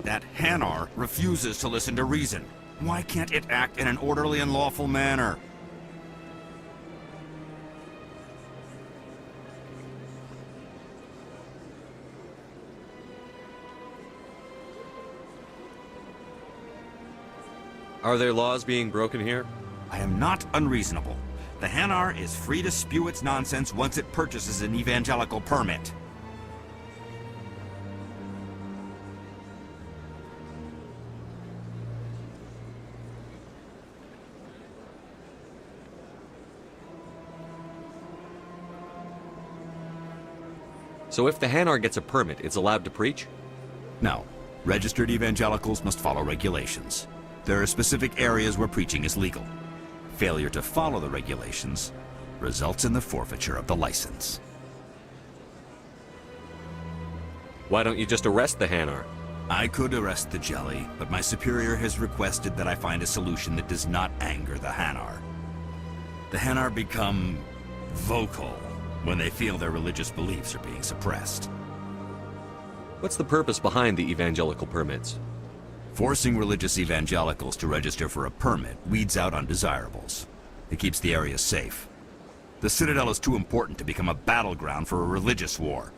That Hanar refuses to listen to reason. Why can't it act in an orderly and lawful manner? Are there laws being broken here? I am not unreasonable. The Hanar is free to spew its nonsense once it purchases an evangelical permit. So if the Hanar gets a permit, it's allowed to preach? No. Registered evangelicals must follow regulations. There are specific areas where preaching is legal. Failure to follow the regulations results in the forfeiture of the license. Why don't you just arrest the Hanar? I could arrest the jelly, but my superior has requested that I find a solution that does not anger the Hanar. The Hanar become vocal when they feel their religious beliefs are being suppressed. What's the purpose behind the evangelical permits? Forcing religious evangelicals to register for a permit weeds out undesirables. It keeps the area safe. The Citadel is too important to become a battleground for a religious war.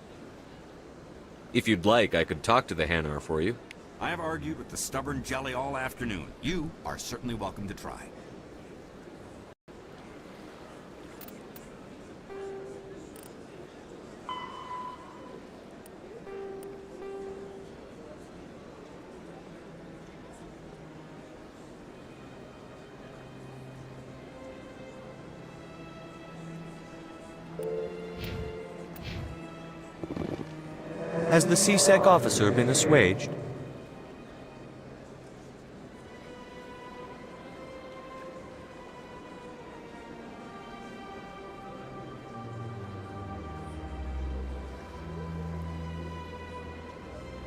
If you'd like, I could talk to the Hanar for you. I have argued with the stubborn jelly all afternoon. You are certainly welcome to try. Has the CSEC officer been assuaged?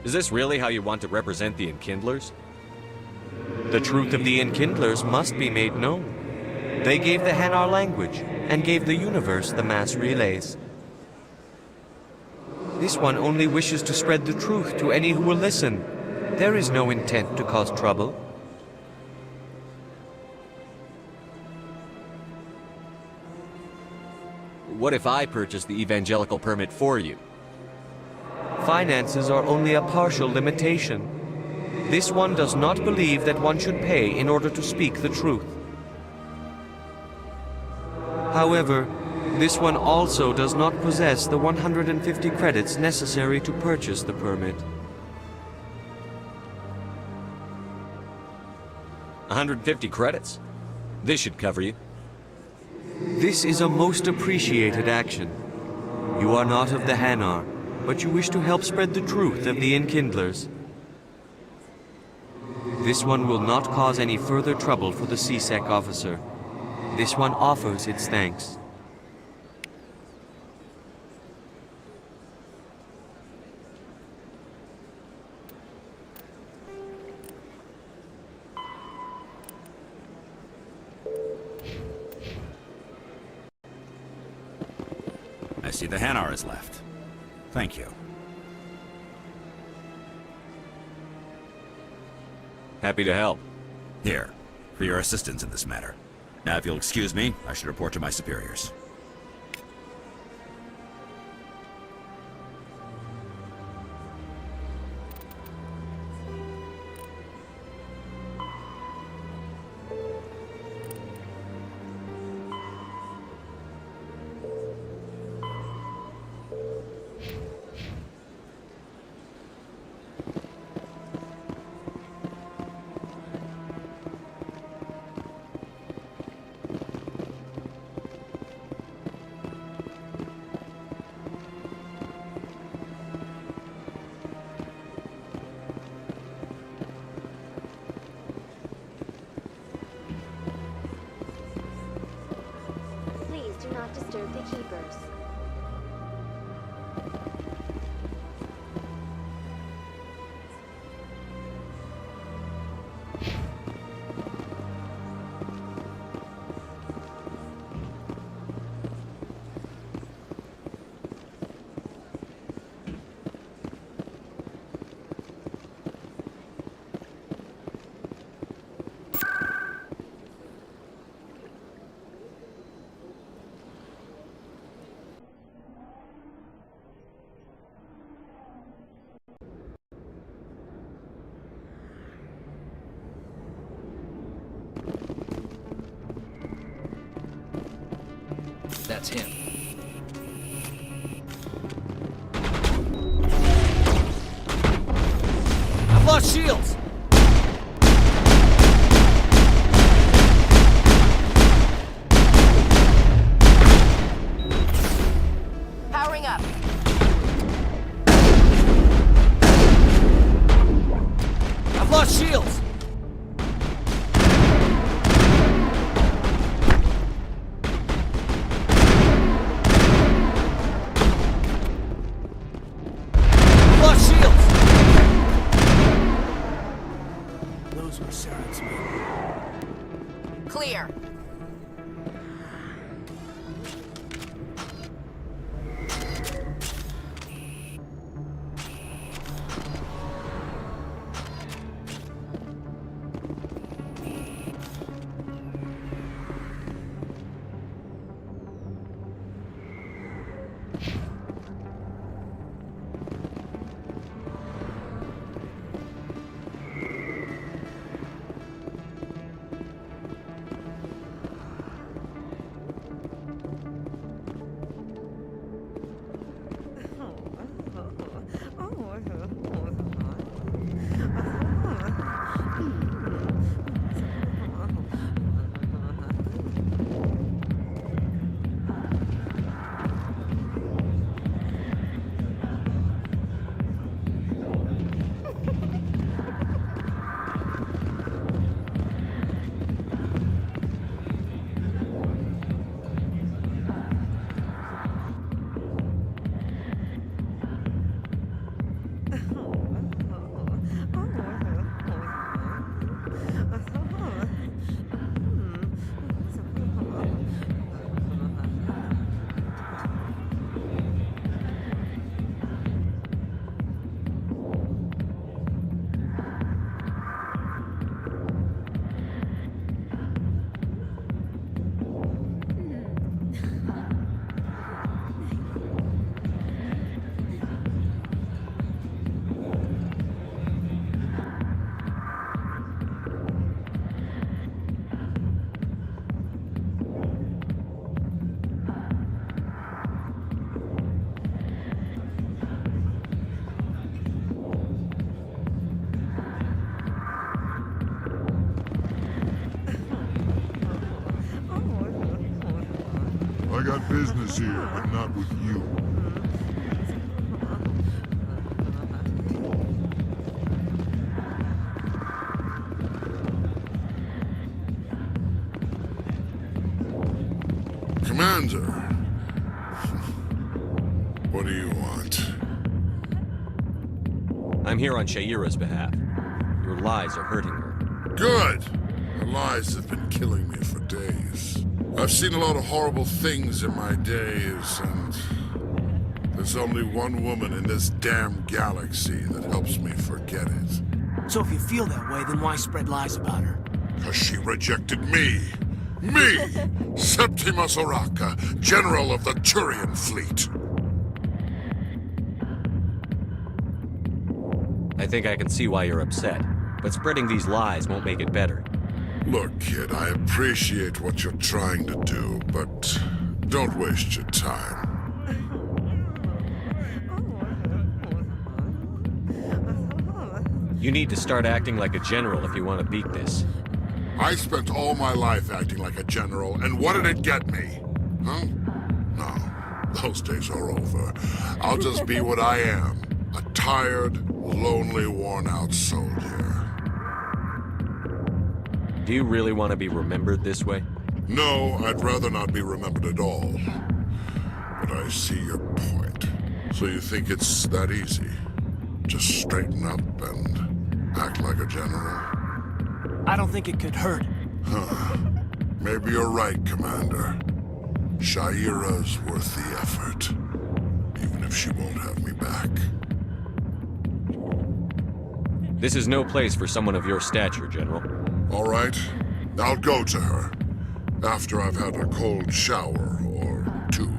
Is this really how you want to represent the Enkindlers? The truth of the Enkindlers must be made known. They gave the Hanar language, and gave the universe the mass relays. This one only wishes to spread the truth to any who will listen. There is no intent to cause trouble. What if I purchase the evangelical permit for you? Finances are only a partial limitation. This one does not believe that one should pay in order to speak the truth. However, this one also does not possess the 150 credits necessary to purchase the permit. 150 credits? This should cover you. This is a most appreciated action. You are not of the Hanar, but you wish to help spread the truth of the Enkindlers. This one will not cause any further trouble for the CSEC officer. This one offers its thanks. I see the Hanar is left. Thank you. Happy to help. Here, for your assistance in this matter. Now, if you'll excuse me, I should report to my superiors. Do not disturb the keepers. That's him. I've lost shields! Powering up. I've lost shields! Clear. business here, but not with you. Commander, what do you want? I'm here on Shaira's behalf. Your lies are hurting her. Good! Her lies have been killing me for days. I've seen a lot of horrible things in my days, and there's only one woman in this damn galaxy that helps me forget it. So if you feel that way, then why spread lies about her? Because she rejected me. Me! Septimus Oraka, General of the Turian Fleet. I think I can see why you're upset, but spreading these lies won't make it better. Look, kid, I appreciate what you're trying to do, but don't waste your time. You need to start acting like a general if you want to beat this. I spent all my life acting like a general, and what did it get me? Huh? No, those days are over. I'll just be what I am, a tired, lonely, worn-out soldier. Do you really want to be remembered this way? No, I'd rather not be remembered at all. But I see your point. So you think it's that easy? Just straighten up and act like a general? I don't think it could hurt. Huh. Maybe you're right, Commander. Shaira's worth the effort. Even if she won't have me back. This is no place for someone of your stature, General. All right. I'll go to her. After I've had a cold shower or two.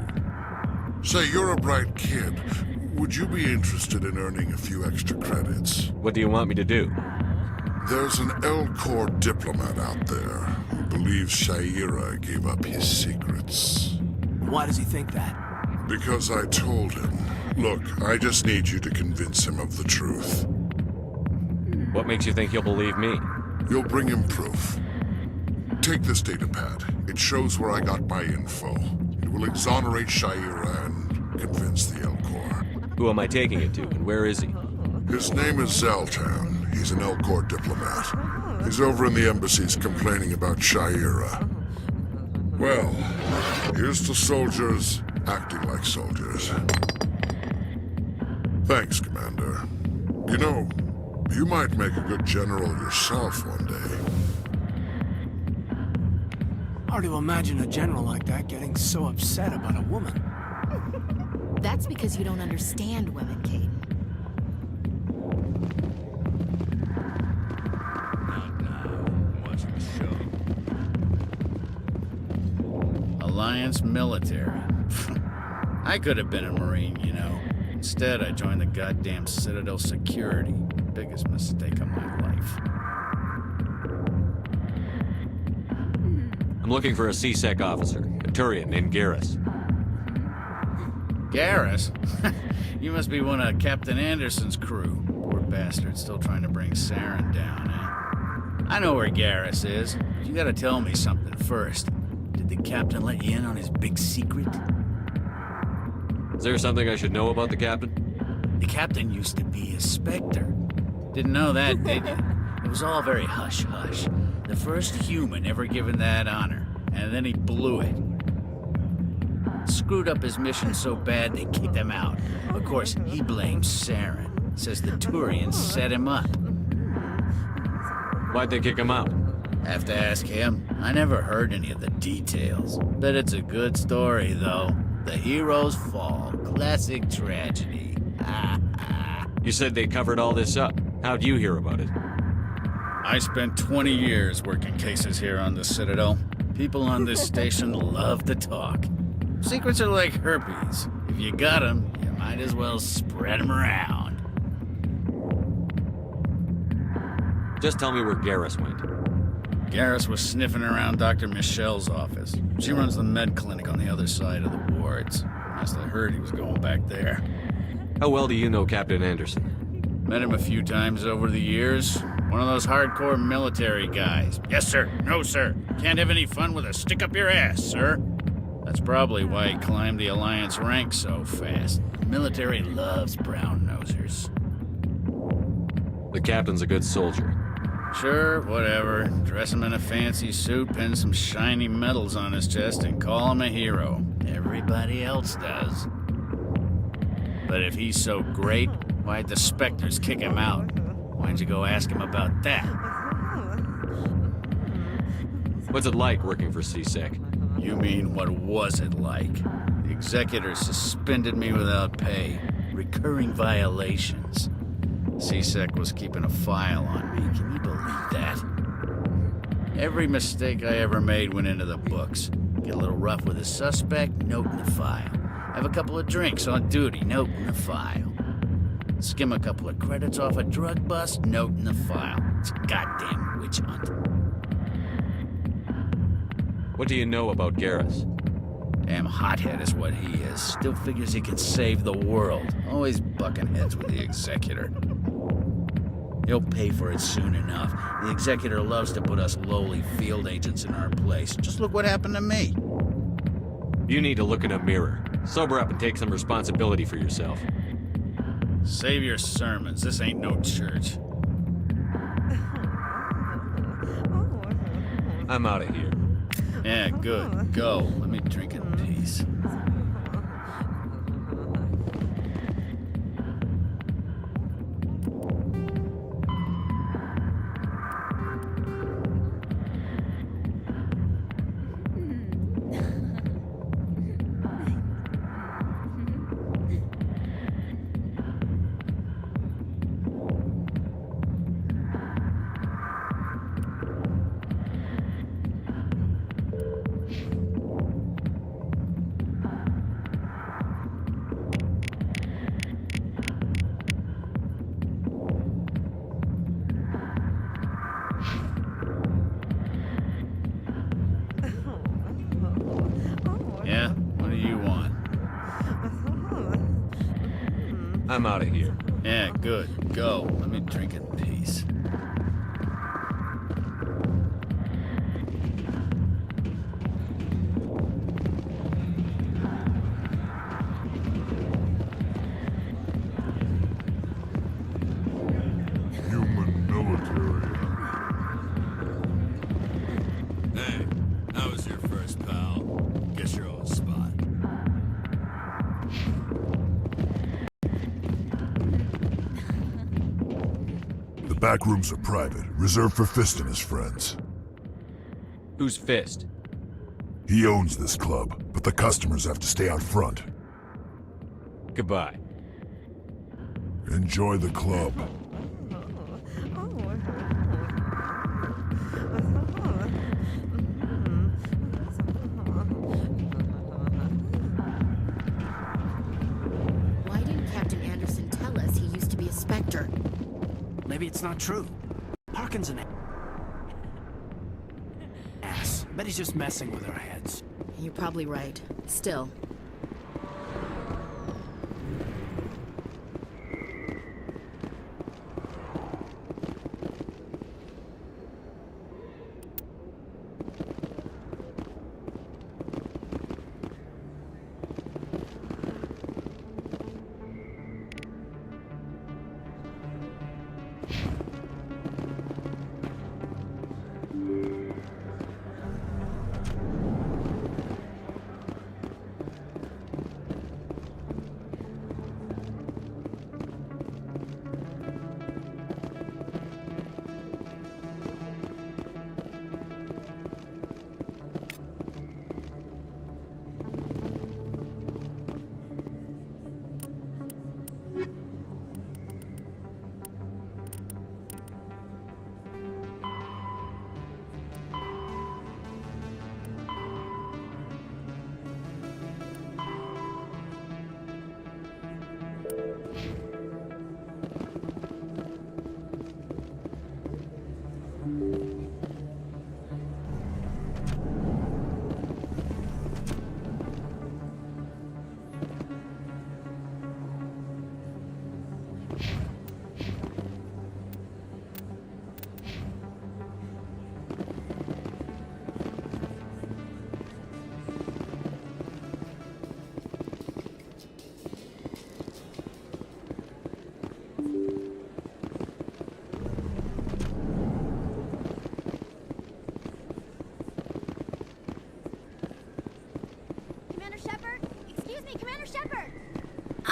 Say, you're a bright kid. Would you be interested in earning a few extra credits? What do you want me to do? There's an L-Corps diplomat out there who believes Shaira gave up his secrets. Why does he think that? Because I told him. Look, I just need you to convince him of the truth. What makes you think he'll believe me? You'll bring him proof. Take this data pad. It shows where I got my info. It will exonerate Shaira and convince the L-Corps. Who am I taking it to, and where is he? His name is Zaltan. He's an L-Corps diplomat. He's over in the embassies complaining about Shaira. Well, here's to soldiers acting like soldiers. Thanks, Commander. You know, you might make a good general yourself one day. Hard to imagine a general like that getting so upset about a woman. That's because you don't understand women, Kate. Watching the show. Alliance military. I could have been a Marine, you know. Instead, I joined the goddamn Citadel security. Biggest mistake of my life. I'm looking for a C-Sec officer, a Turian named Garrus. Garrus? You must be one of Captain Anderson's crew. Poor bastard, still trying to bring Saren down, eh? I know where Garrus is, but you gotta tell me something first. Did the captain let you in on his big secret? Is there something I should know about the captain? The captain used to be a Spectre. Didn't know that, did you? It was all very hush-hush. The first human ever given that honor, and then he blew it. Screwed up his mission so bad they kicked him out. Of course, he blames Saren. Says the Turians set him up. Why'd they kick him out? Have to ask him. I never heard any of the details. Bet it's a good story, though. The heroes fall. Classic tragedy. You said they covered all this up. How'd you hear about it? I spent 20 years working cases here on the Citadel. People on this station love to talk. Secrets are like herpes. If you got them, you might as well spread them around. Just tell me where Garrus went. Garrus was sniffing around Dr. Michelle's office. She runs the med clinic on the other side of the wards. Must have heard he was going back there. How well do you know Captain Anderson? Met him a few times over the years. One of those hardcore military guys. Yes, sir. No, sir. Can't have any fun with a stick up your ass, sir. That's probably why he climbed the Alliance ranks so fast. The military loves brown-nosers. The captain's a good soldier. Sure, whatever. Dress him in a fancy suit, pin some shiny medals on his chest, and call him a hero. Everybody else does. But if he's so great, why'd the Spectres kick him out? Why'd you go ask him about that? What's it like working for CSEC? You mean, what was it like? The executors suspended me without pay. Recurring violations. CSEC was keeping a file on me. Can you believe that? Every mistake I ever made went into the books. Get a little rough with a suspect, note in the file. Have a couple of drinks on duty, note in the file. Skim a couple of credits off a drug bust, note in the file. It's a goddamn witch hunt. What do you know about Garrus? Damn hothead is what he is. Still figures he can save the world. Always bucking heads with the executor. He'll pay for it soon enough. The executor loves to put us lowly field agents in our place. Just look what happened to me. You need to look in a mirror. Sober up and take some responsibility for yourself. Save your sermons. This ain't no church. I'm out of here. Yeah, good. Go. Let me drink in peace. Yeah? What do you want? I'm out of here. Yeah, good. Go. Let me drink in peace. Human military. Hey, how was your first, pal? Guess you're on the spot. The back rooms are private, reserved for Fist and his friends. Who's Fist? He owns this club, but the customers have to stay out front. Goodbye. Enjoy the club. Why didn't Captain Anderson tell us he used to be a Spectre? Maybe it's not true. Harkin's an ass. Bet he's just messing with our heads. You're probably right. Still.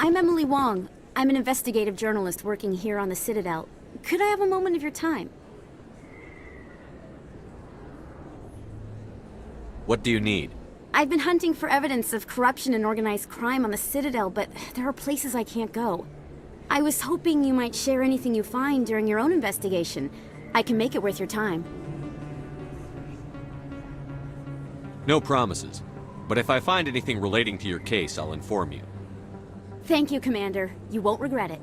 I'm Emily Wong. I'm an investigative journalist working here on the Citadel. Could I have a moment of your time? What do you need? I've been hunting for evidence of corruption and organized crime on the Citadel, but there are places I can't go. I was hoping you might share anything you find during your own investigation. I can make it worth your time. No promises. But if I find anything relating to your case, I'll inform you. Thank you, Commander. You won't regret it.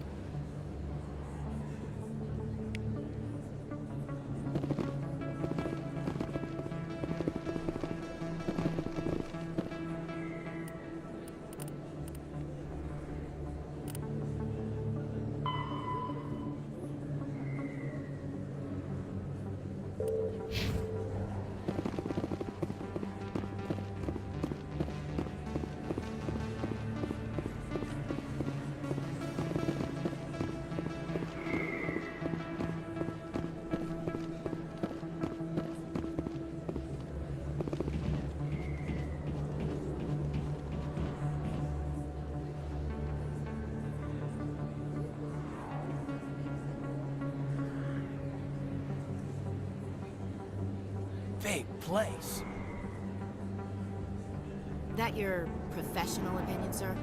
Big place. That your professional opinion, sir?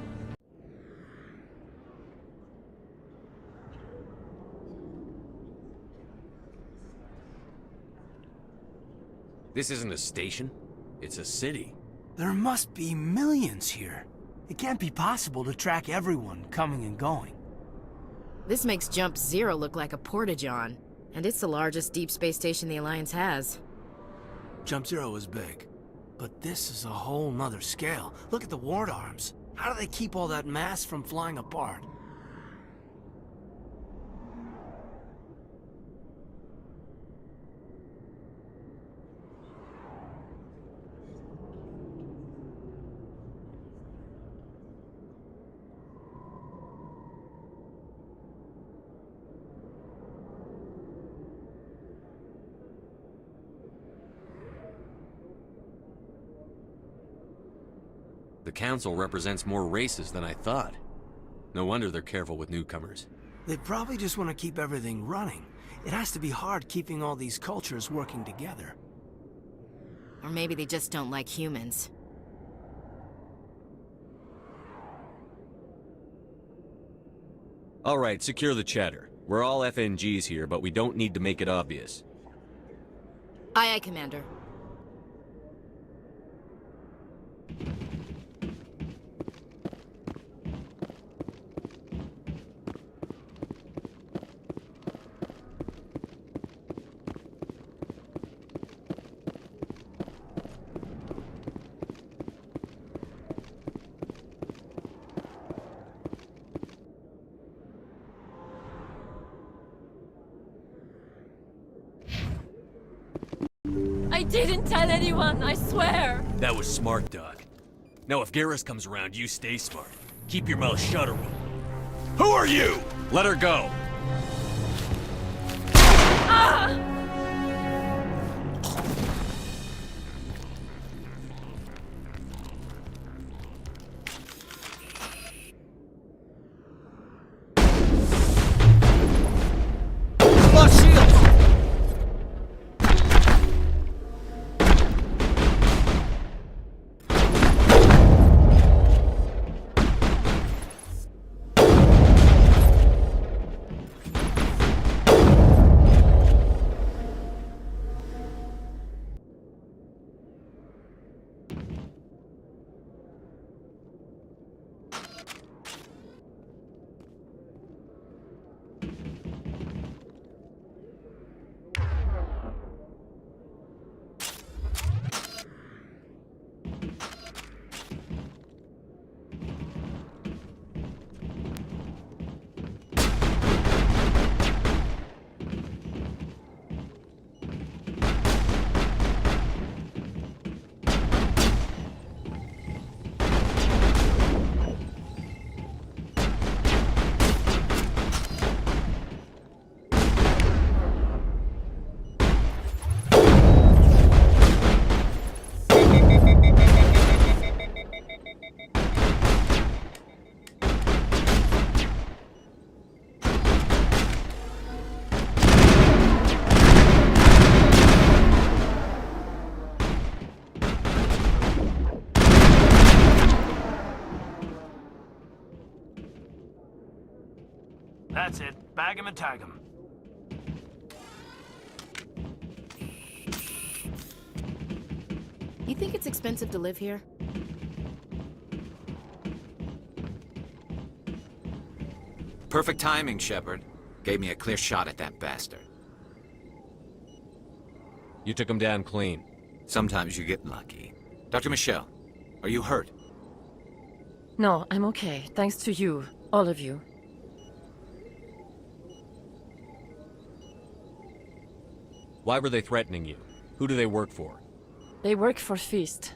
This isn't a station. It's a city. There must be millions here. It can't be possible to track everyone coming and going. This makes Jump Zero look like a porta-john, and it's the largest deep space station the Alliance has. Jump Zero is big, but this is a whole nother scale. Look at the ward arms. How do they keep all that mass from flying apart? The Council represents more races than I thought. No wonder they're careful with newcomers. They probably just want to keep everything running. It has to be hard keeping all these cultures working together. Or maybe they just don't like humans. All right, secure the chatter. We're all FNGs here, but we don't need to make it obvious. Aye, aye, Commander. I didn't tell anyone, I swear! That was smart, Doc. Now if Garrus comes around, you stay smart. Keep your mouth shut or Who are you? Let her go! Ah! Tag him and tag him. You think it's expensive to live here? Perfect timing, Shepard. Gave me a clear shot at that bastard. You took him down clean. Sometimes you get lucky. Dr. Michelle, are you hurt? No, I'm okay. Thanks to you. All of you. Why were they threatening you? Who do they work for? They work for Feast.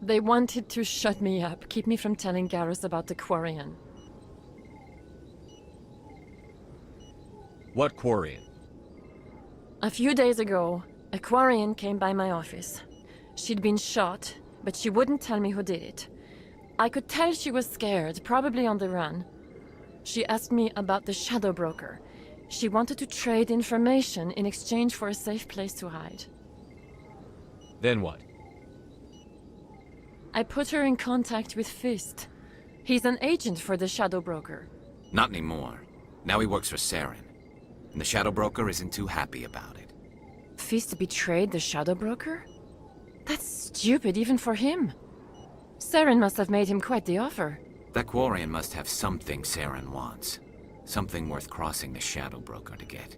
They wanted to shut me up, keep me from telling Garrus about the Quarian. What Quarian? A few days ago, a Quarian came by my office. She'd been shot, but she wouldn't tell me who did it. I could tell she was scared, probably on the run. She asked me about the Shadow Broker. She wanted to trade information in exchange for a safe place to hide. Then what? I put her in contact with Fist. He's an agent for the Shadow Broker. Not anymore. Now he works for Saren. And the Shadow Broker isn't too happy about it. Fist betrayed the Shadow Broker? That's stupid even for him. Saren must have made him quite the offer. That Quarian must have something Saren wants. Something worth crossing the Shadow Broker to get.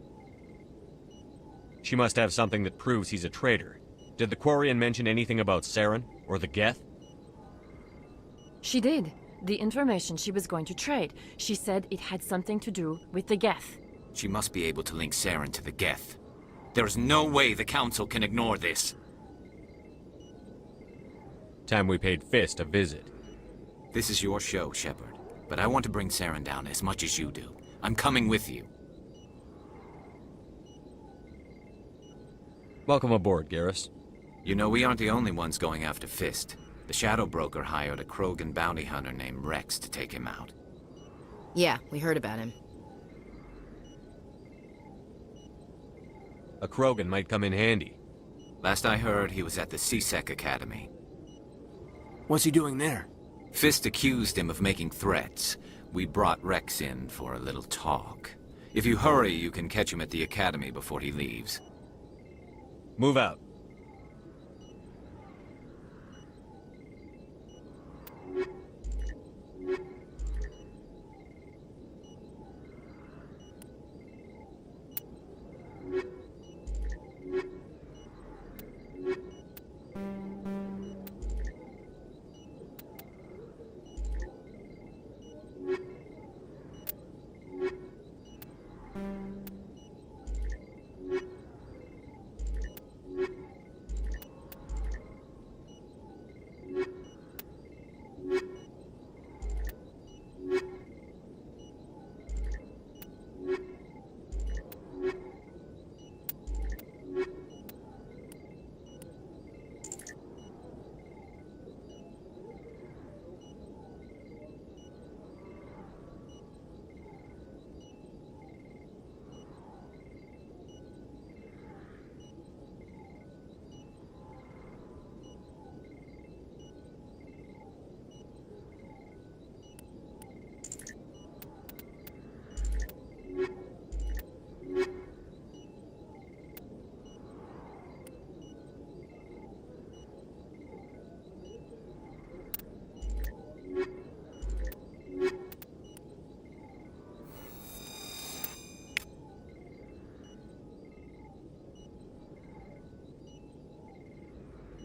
She must have something that proves he's a traitor. Did the Quarian mention anything about Saren or the Geth? She did. The information she was going to trade. She said it had something to do with the Geth. She must be able to link Saren to the Geth. There's no way the Council can ignore this. Time we paid Fist a visit. This is your show, Shepard. But I want to bring Saren down as much as you do. I'm coming with you. Welcome aboard, Garrus. You know, we aren't the only ones going after Fist. The Shadow Broker hired a Krogan bounty hunter named Rex to take him out. Yeah, we heard about him. A Krogan might come in handy. Last I heard, he was at the CSEC Academy. What's he doing there? Fist accused him of making threats. We brought Rex in for a little talk. If you hurry, you can catch him at the Academy before he leaves. Move out.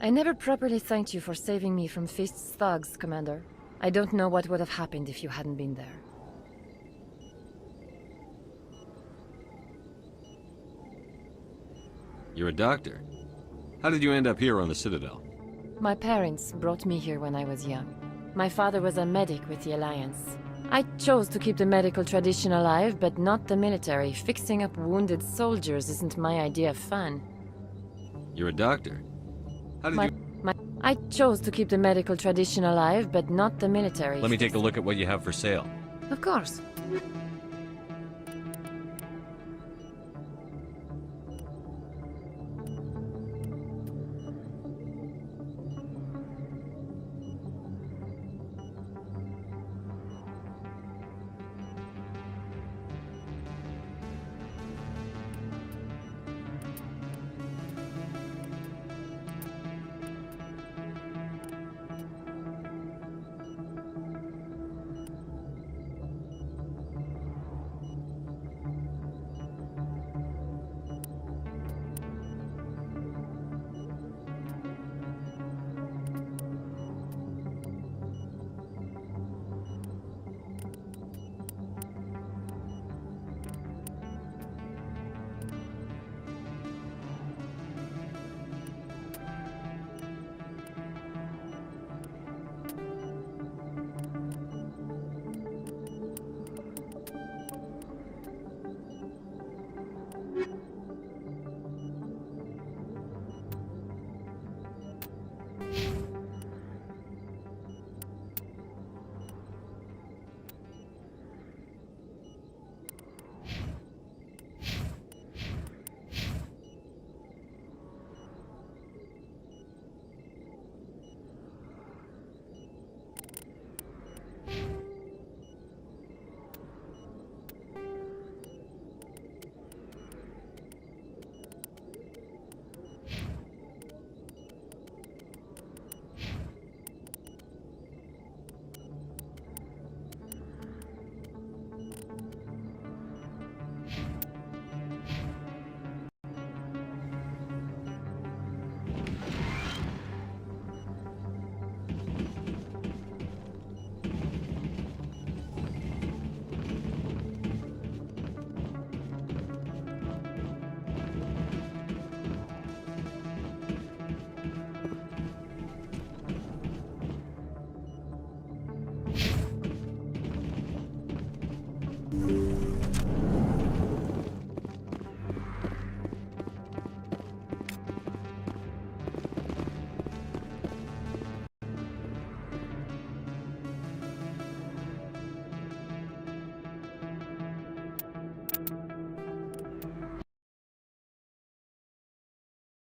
I never properly thanked you for saving me from Fist's thugs, Commander. I don't know what would have happened if you hadn't been there. You're a doctor. How did you end up here on the Citadel? My parents brought me here when I was young. My father was a medic with the Alliance. I chose to keep the medical tradition alive, but not the military. Fixing up wounded soldiers isn't my idea of fun. You're a doctor. How did you... I chose to keep the medical tradition alive, but not the military. Let me take a look at what you have for sale. Of course.